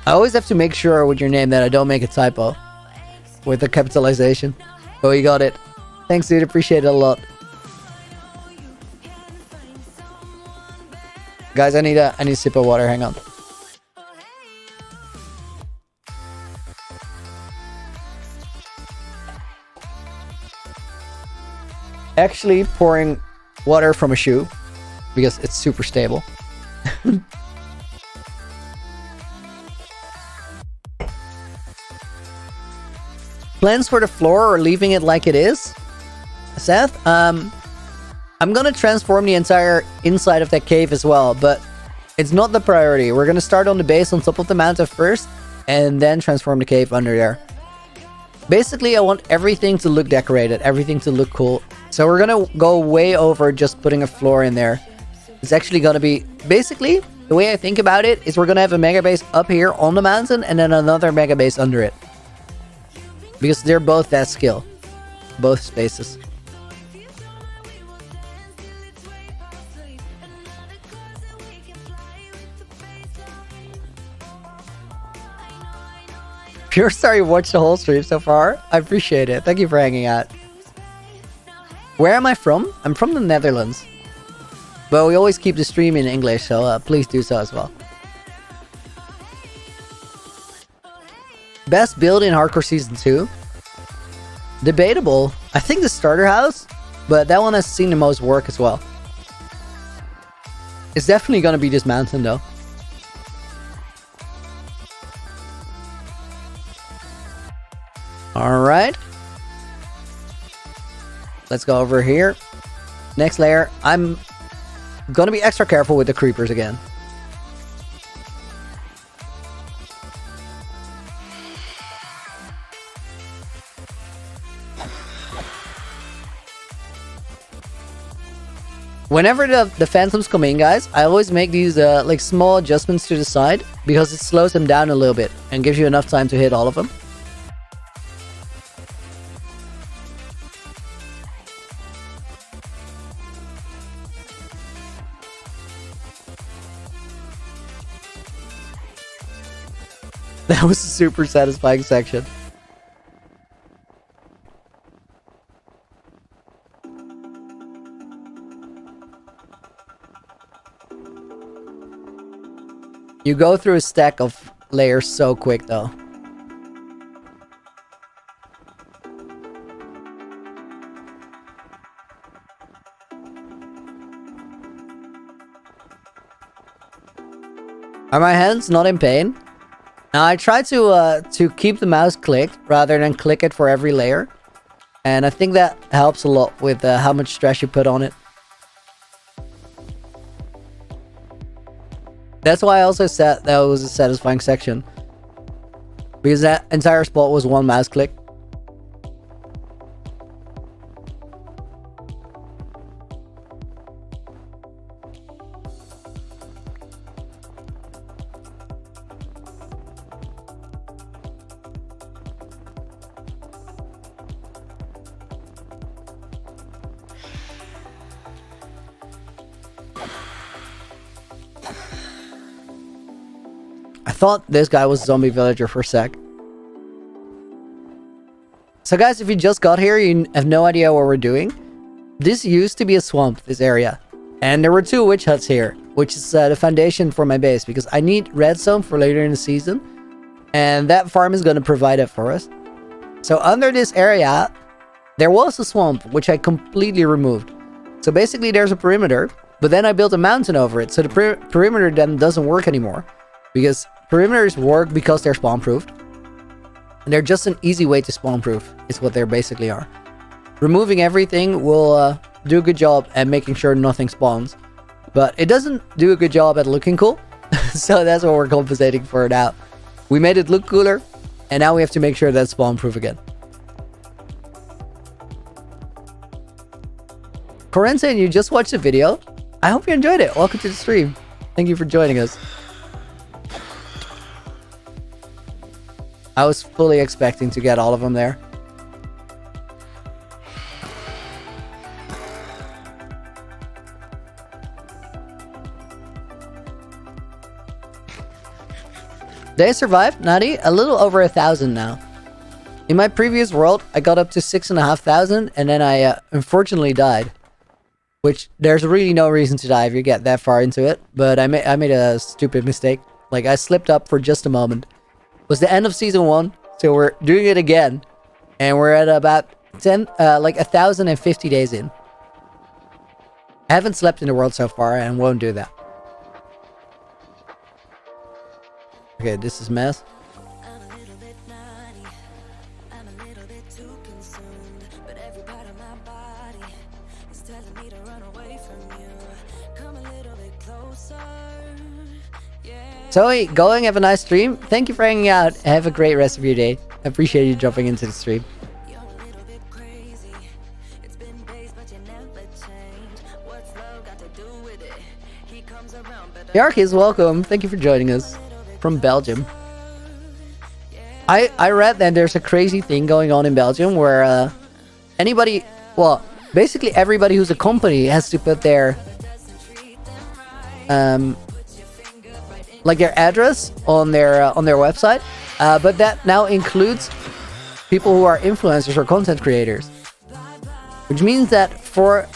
Speaker 1: I always have to make sure with your name that I don't make a typo with the capitalization. Oh, you got it. Thanks, dude. Appreciate it a lot. Guys, I need a sip of water. Hang on. Actually pouring water from a shoe because it's super stable. Plans for the floor or leaving it like it is? Seth? I'm gonna transform the entire inside of that cave as well, but it's not the priority. We're gonna start on the base on top of the mountain first, and then transform the cave under there. Basically, I want everything to look decorated, everything to look cool. So we're gonna go way over just putting a floor in there. It's actually gonna be... Basically, the way I think about it is we're gonna have a mega base up here on the mountain, and then another mega base under it. Because they're both that skill. Both spaces. Pure Star, you watched the whole stream so far? I appreciate it. Thank you for hanging out. Where am I from? I'm from the Netherlands. But we always keep the stream in English, so please do so as well. Best build in Hardcore Season 2? Debatable. I think the starter house, but that one has seen the most work as well. It's definitely gonna be this mountain though. Alright. Let's go over here. Next layer. I'm gonna be extra careful with the creepers again. Whenever the phantoms come in, guys, I always make these like small adjustments to the side because it slows them down a little bit and gives you enough time to hit all of them. That was a super satisfying section. You go through a stack of layers so quick though. Are my hands not in pain? Now I try to keep the mouse clicked rather than click it for every layer. And I think that helps a lot with how much stress you put on it. That's why I also said that was a satisfying section. Because that entire spot was one mouse click. I thought this guy was a zombie villager for a sec. So guys, if you just got here, you have no idea what we're doing. This used to be a swamp, this area. And there were 2 witch huts here, which is the foundation for my base. Because I need redstone for later in the season. And that farm is going to provide it for us. So under this area, there was a swamp, which I completely removed. So basically there's a perimeter, but then I built a mountain over it. So the perimeter then doesn't work anymore. Because perimeters work because they're spawn-proofed. And they're just an easy way to spawn-proof, is what they basically are. Removing everything will do a good job at making sure nothing spawns. But it doesn't do a good job at looking cool. So that's what we're compensating for now. We made it look cooler, and now we have to make sure that's spawn-proof again. Corinne saying you just watched the video. I hope you enjoyed it. Welcome to the stream. Thank you for joining us. I was fully expecting to get all of them there. Did I survive, Nadi? A little over 1,000 now. In my previous world, I got up to 6,500 and then I unfortunately died. Which, there's really no reason to die if you get that far into it. But I made a stupid mistake. Like, I slipped up for just a moment. It was the end of season 1, so we're doing it again. And we're at about 1,050 days in. I haven't slept in the world so far and won't do that. Okay, this is mess. Zoe, going, have a nice stream. Thank you for hanging out. Have a great rest of your day. I appreciate you jumping into the stream. Yarkis, welcome. Thank you for joining us from Belgium. I read that there's a crazy thing going on in Belgium where anybody, well, basically everybody who's a company has to put their like their address on their website, but that now includes people who are influencers or content creators, which means that for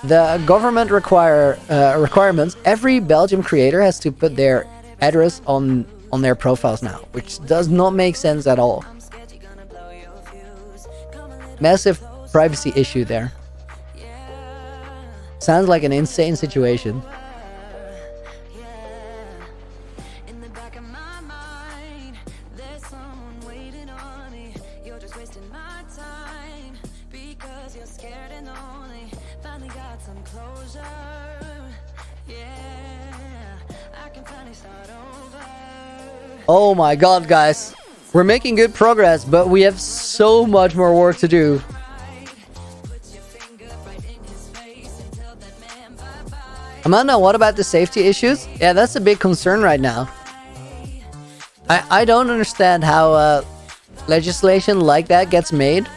Speaker 1: the government requirements, every Belgium creator has to put their address on their profiles now, which does not make sense at all. Massive privacy issue there. Sounds like an insane situation. Oh my god, guys. We're making good progress, but we have so much more work to do. Amanda, what about the safety issues? Yeah, that's a big concern right now. I don't understand how legislation like that gets made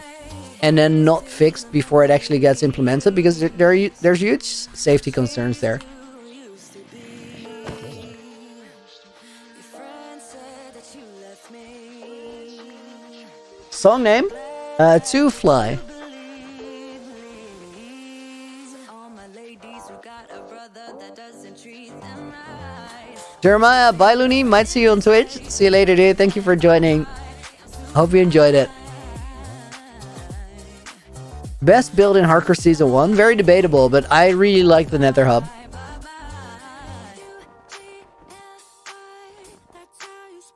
Speaker 1: and then not fixed before it actually gets implemented, because there's huge safety concerns there. Song name? To Fly. Jeremiah, bye Looney. Might see you on Twitch. See you later, dude. Thank you for joining. Hope you enjoyed it. Best build in Hardcore Season 1? Very debatable, but I really like the Nether Hub.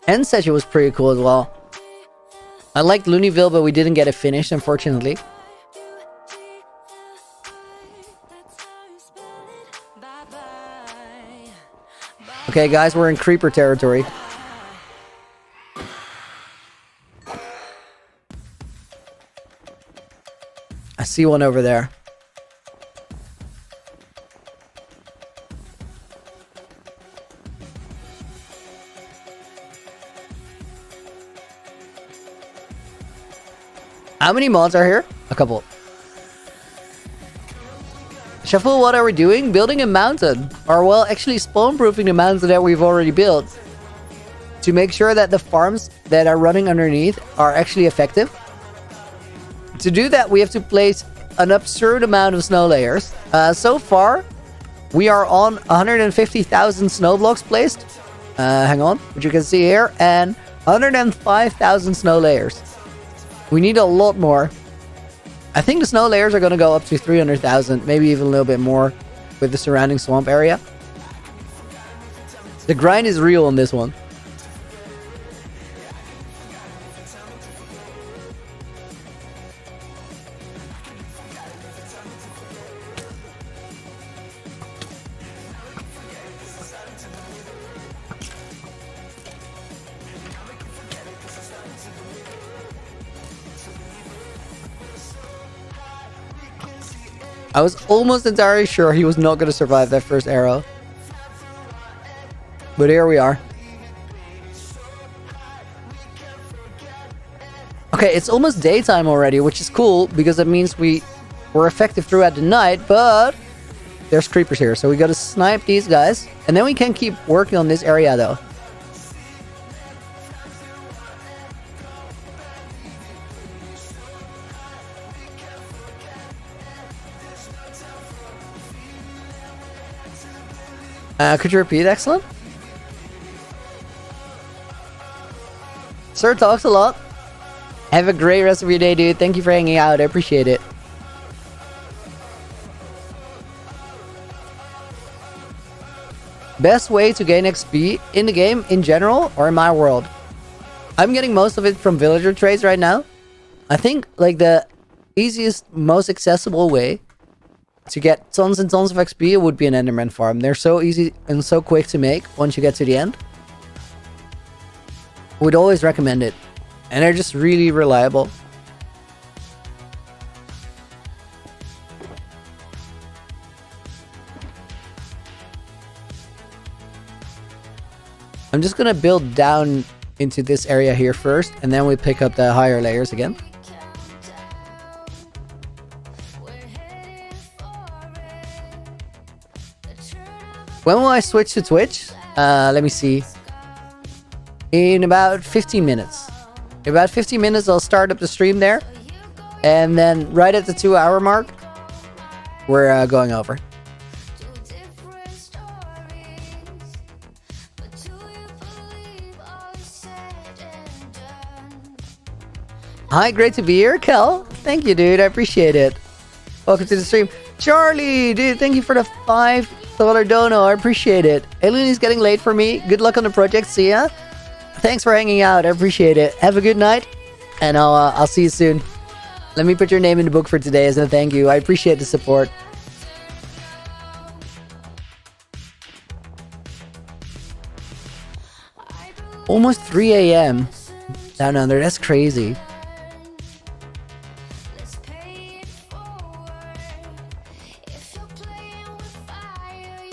Speaker 1: And said it was pretty cool as well. I liked Looneyville, but we didn't get it finished, unfortunately. Okay, guys, we're in creeper territory. I see one over there. How many mods are here? A couple. Shuffle, what are we doing? Building a mountain. Or, well, actually spawn-proofing the mountain that we've already built. To make sure that the farms that are running underneath are actually effective. To do that, we have to place an absurd amount of snow layers. So far, we are on 150,000 snow blocks placed. Hang on, which you can see here. And 105,000 snow layers. We need a lot more. I think the snow layers are going to go up to 300,000, maybe even a little bit more with the surrounding swamp area. The grind is real on this one. I was almost entirely sure he was not going to survive that first arrow. But here we are. Okay, it's almost daytime already, which is cool because it means we're effective throughout the night, but there's creepers here, so we gotta snipe these guys, and then we can keep working on this area though. Could you repeat? Excellent. Sir talks a lot. Have a great rest of your day, dude. Thank you for hanging out. I appreciate it. Best way to gain XP in the game in general or in my world? I'm getting most of it from villager trades right now. I think like the easiest, most accessible way to get tons and tons of XP would be an Enderman farm. They're so easy and so quick to make once you get to the end. Would always recommend it. And they're just really reliable. I'm just gonna build down into this area here first, and then we pick up the higher layers again. When will I switch to Twitch? Let me see. In about 15 minutes. In about 15 minutes, I'll start up the stream there. And then right at the 2-hour mark, we're going over. Hi, great to be here, Kel. Thank you, dude. I appreciate it. Welcome to the stream. Charlie, dude, thank you for the $5 dono. I appreciate it. Eleni's getting late for me. Good luck on the project. See ya. Thanks for hanging out. I appreciate it. Have a good night, and I'll see you soon. Let me put your name in the book for today as a thank you. I appreciate the support. Almost 3 a.m. down under. That's crazy.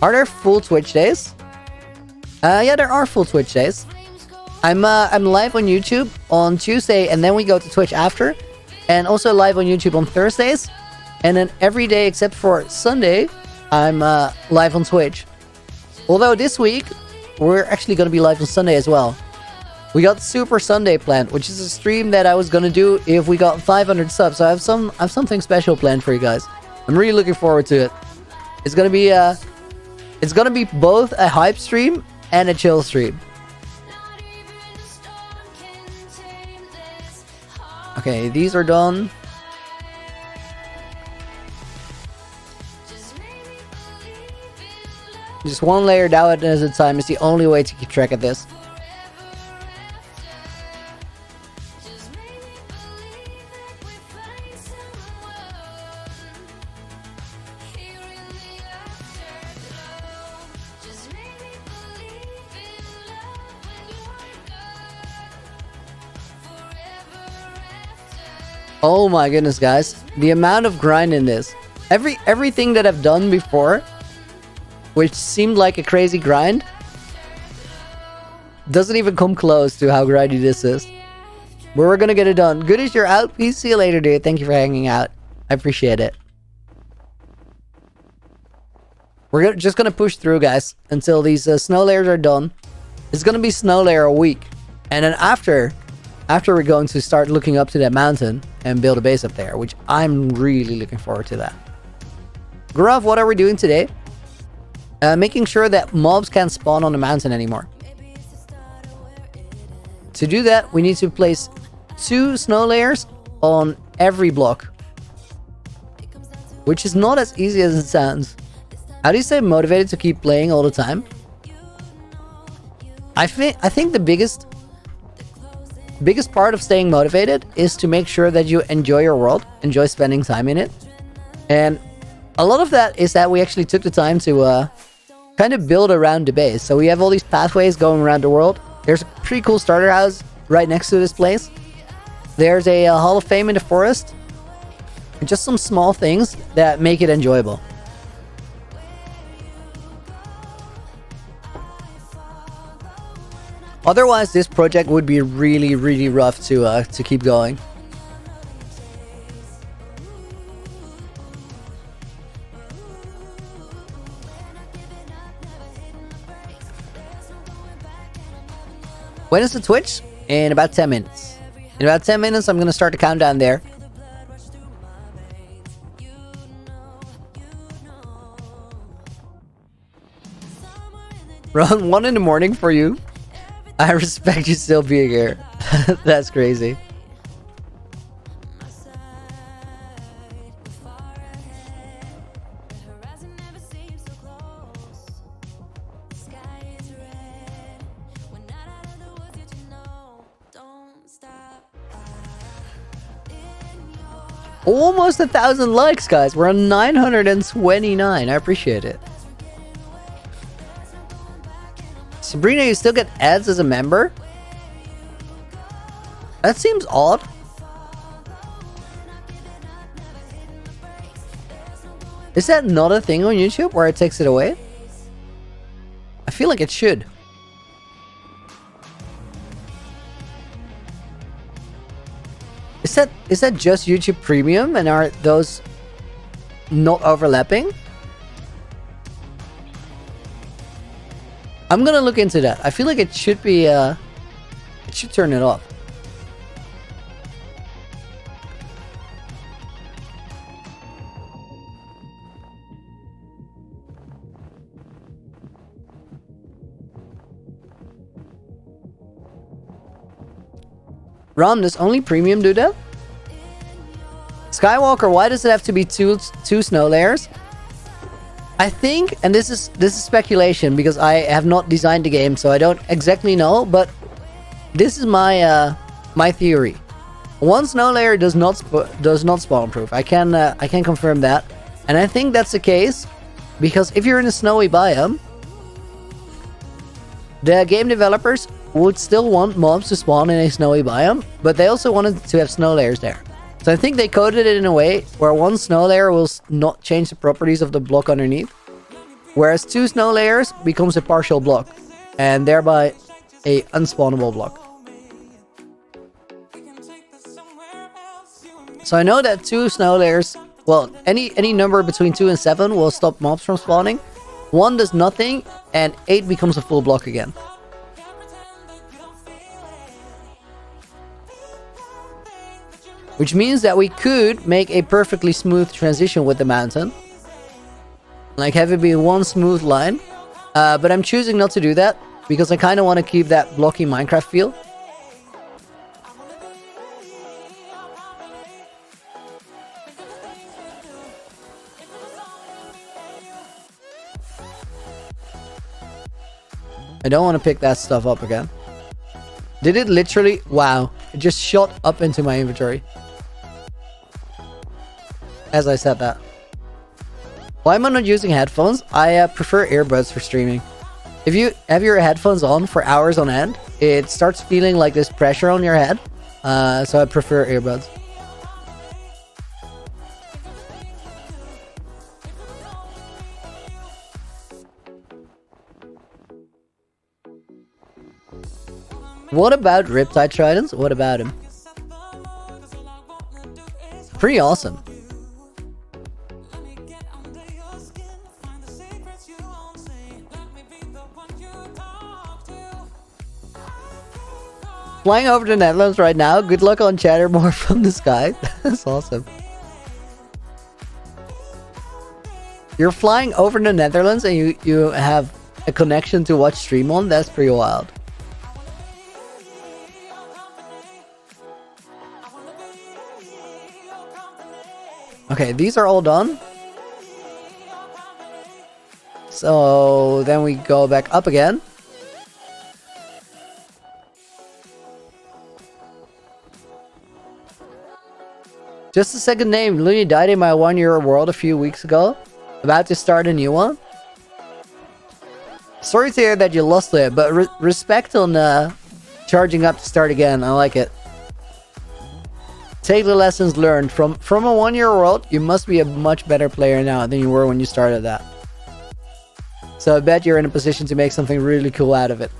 Speaker 1: Are there full Twitch days? Yeah, there are full Twitch days. I'm live on YouTube on Tuesday, and then we go to Twitch after, and also live on YouTube on Thursdays, and then every day except for Sunday, I'm live on Twitch. Although this week we're actually going to be live on Sunday as well. We got Super Sunday planned, which is a stream that I was going to do if we got 500 subs. So I have something special planned for you guys. I'm really looking forward to it. It's gonna be both a hype stream and a chill stream. Okay, these are done. Just one layer down at a time is the only way to keep track of this. Oh my goodness, guys. The amount of grind in this. Everything that I've done before, which seemed like a crazy grind, doesn't even come close to how grindy this is. But we're gonna get it done. Good as you're out. Peace. See you later, dude. Thank you for hanging out. I appreciate it. We're just gonna push through, guys, until these snow layers are done. It's gonna be snow layer a week. And then after we're going to start looking up to that mountain and build a base up there, which I'm really looking forward to that. Grav, what are we doing today? Making sure that mobs can't spawn on the mountain anymore. To do that, we need to place 2 snow layers on every block, which is not as easy as it sounds. How do you stay motivated to keep playing all the time? I think the biggest part of staying motivated is to make sure that you enjoy your world, enjoy spending time in it. And a lot of that is that we actually took the time to kind of build around the base. So we have all these pathways going around the world. There's a pretty cool starter house right next to this place. There's a Hall of Fame in the forest. Just some small things that make it enjoyable. Otherwise, this project would be really, really rough to keep going. When is the Twitch? In about 10 minutes. In about 10 minutes, I'm gonna start the countdown there. Around 1 in the morning for you. I respect you still being here. That's crazy. Almost 1,000 likes, guys. We're on 929. I appreciate it. Sabrina, you still get ads as a member? That seems odd. Is that not a thing on YouTube where it takes it away? I feel like it should. Is that just YouTube Premium, and are those not overlapping? I'm gonna look into that. I feel like it should be it should turn it off. Ron, does only Premium do that? Skywalker, why does it have to be two snow layers? I think, and this is speculation because I have not designed the game, so I don't exactly know, but this is my my theory. One snow layer does not spawn proof. I can confirm that, and I think that's the case because if you're in a snowy biome, the game developers would still want mobs to spawn in a snowy biome, but they also wanted to have snow layers there. So I think they coded it in a way where one snow layer will not change the properties of the block underneath, whereas two snow layers becomes a partial block, and thereby a unspawnable block. So I know that two snow layers, well, any number between 2 and 7 will stop mobs from spawning. 1 does nothing, and 8 becomes a full block again. Which means that we could make a perfectly smooth transition with the mountain. Like have it be one smooth line. But I'm choosing not to do that because I kind of want to keep that blocky Minecraft feel. I don't want to pick that stuff up again. Did it literally? Wow. It just shot up into my inventory. As I said that. Why am I not using headphones? I prefer earbuds for streaming. If you have your headphones on for hours on end, it starts feeling like there's pressure on your head. So I prefer earbuds. What about Riptide Tridents? What about him? Pretty awesome. Flying over the Netherlands right now. Good luck on Chattermore from the sky. That's awesome. You're flying over the Netherlands and you have a connection to watch stream on? That's pretty wild. Okay, these are all done. So then we go back up again. Just a second name. Looney died in my 1-year world a few weeks ago. About to start a new one. Sorry to hear that you lost it, but respect on charging up to start again. I like it. Take the lessons learned from a 1-year-old. You must be a much better player now than you were when you started that. So I bet you're in a position to make something really cool out of it.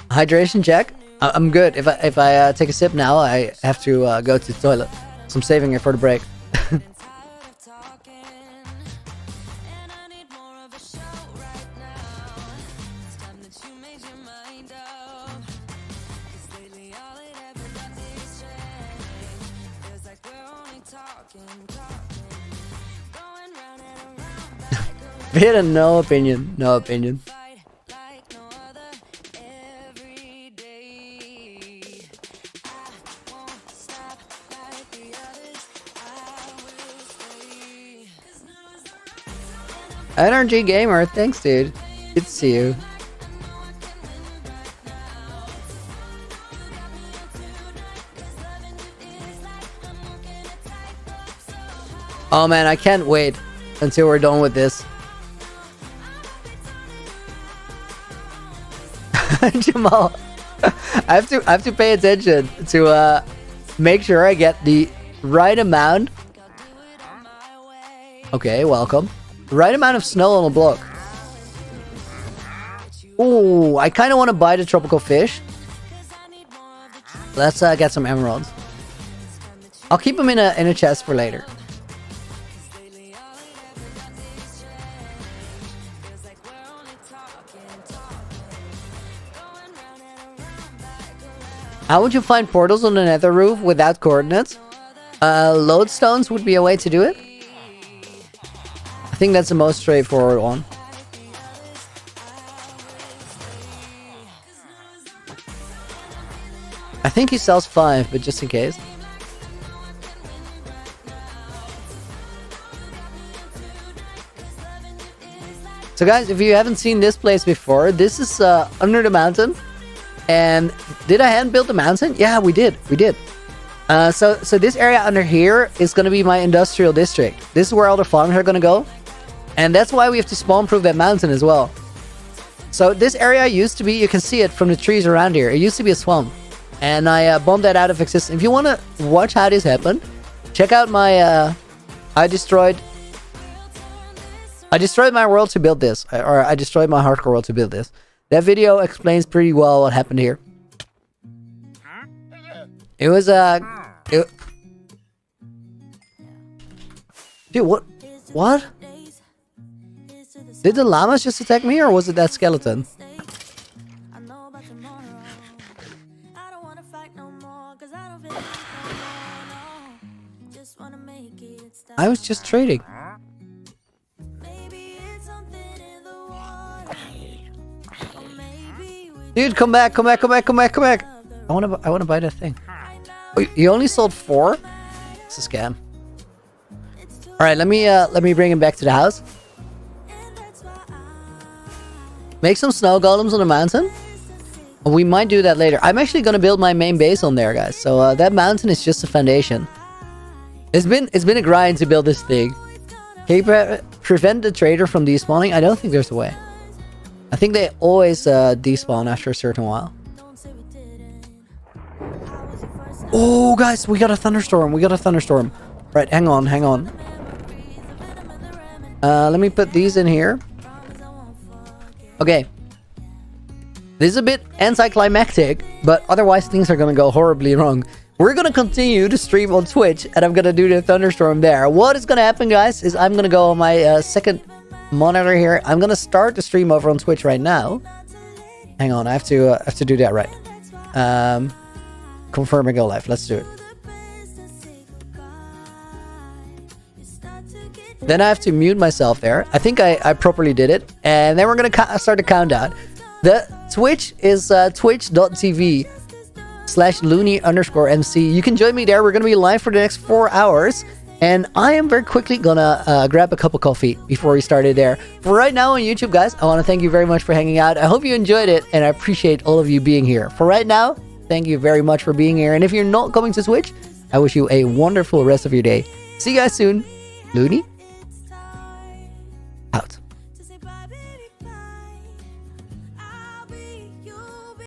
Speaker 1: Hydration check. I'm good. If I take a sip now, I have to go to the toilet. So I'm saving it for the break. Vita, no opinion. No opinion. Energy Gamer, thanks dude. Good to see you. Oh man, I can't wait until we're done with this. Jamal, I have to pay attention to make sure I get the right amount. Okay, welcome. Right amount of snow on a block. Ooh, I kind of want to buy the tropical fish. Let's get some emeralds. I'll keep them in a chest for later. How would you find portals on the nether roof without coordinates? Lodestones would be a way to do it. I think that's the most straightforward one. I think he sells 5, but just in case. So guys, if you haven't seen this place before, this is under the mountain. And did I hand build the mountain? Yeah, we did. So this area under here is going to be my industrial district. This is where all the farms are going to go. And that's why we have to spawn-proof that mountain as well. So this area used to be, you can see it from the trees around here. It used to be a swamp. And I bombed that out of existence. If you want to watch how this happened, check out my... I destroyed my world to build this. Or I destroyed my hardcore world to build this. That video explains pretty well what happened here. It was dude, what? Did the llamas just attack me, or was it that skeleton? I was just trading. Dude, come back. I wanna buy that thing. Oh, you only sold 4? It's a scam. Alright, let me bring him back to the house. Make some snow golems on the mountain. We might do that later. I'm actually gonna build my main base on there, guys. So that mountain is just a foundation. It's been a grind to build this thing. Can you prevent the trader from despawning? I don't think there's a way. I think they always despawn after a certain while. Oh, guys, we got a thunderstorm. Right, hang on. Let me put these in here. Okay. This is a bit anticlimactic, but otherwise things are gonna go horribly wrong. We're gonna continue to stream on Twitch, and I'm gonna do the thunderstorm there. What is gonna happen, guys, is I'm gonna go on my second monitor here. I'm gonna start the stream over on Twitch right now. Hang on, I have to do that right. Confirm and go live. Let's do it. Then I have to mute myself there. I think I properly did it. And then we're gonna start the countdown. The Twitch is twitch.tv/loony_mc. You can join me there. We're gonna be live for the next 4 hours. And I am very quickly gonna grab a cup of coffee before we started there. For right now on YouTube, guys, I want to thank you very much for hanging out. I hope you enjoyed it, and I appreciate all of you being here. For right now, thank you very much for being here. And if you're not coming to Switch, I wish you a wonderful rest of your day. See you guys soon. Looney?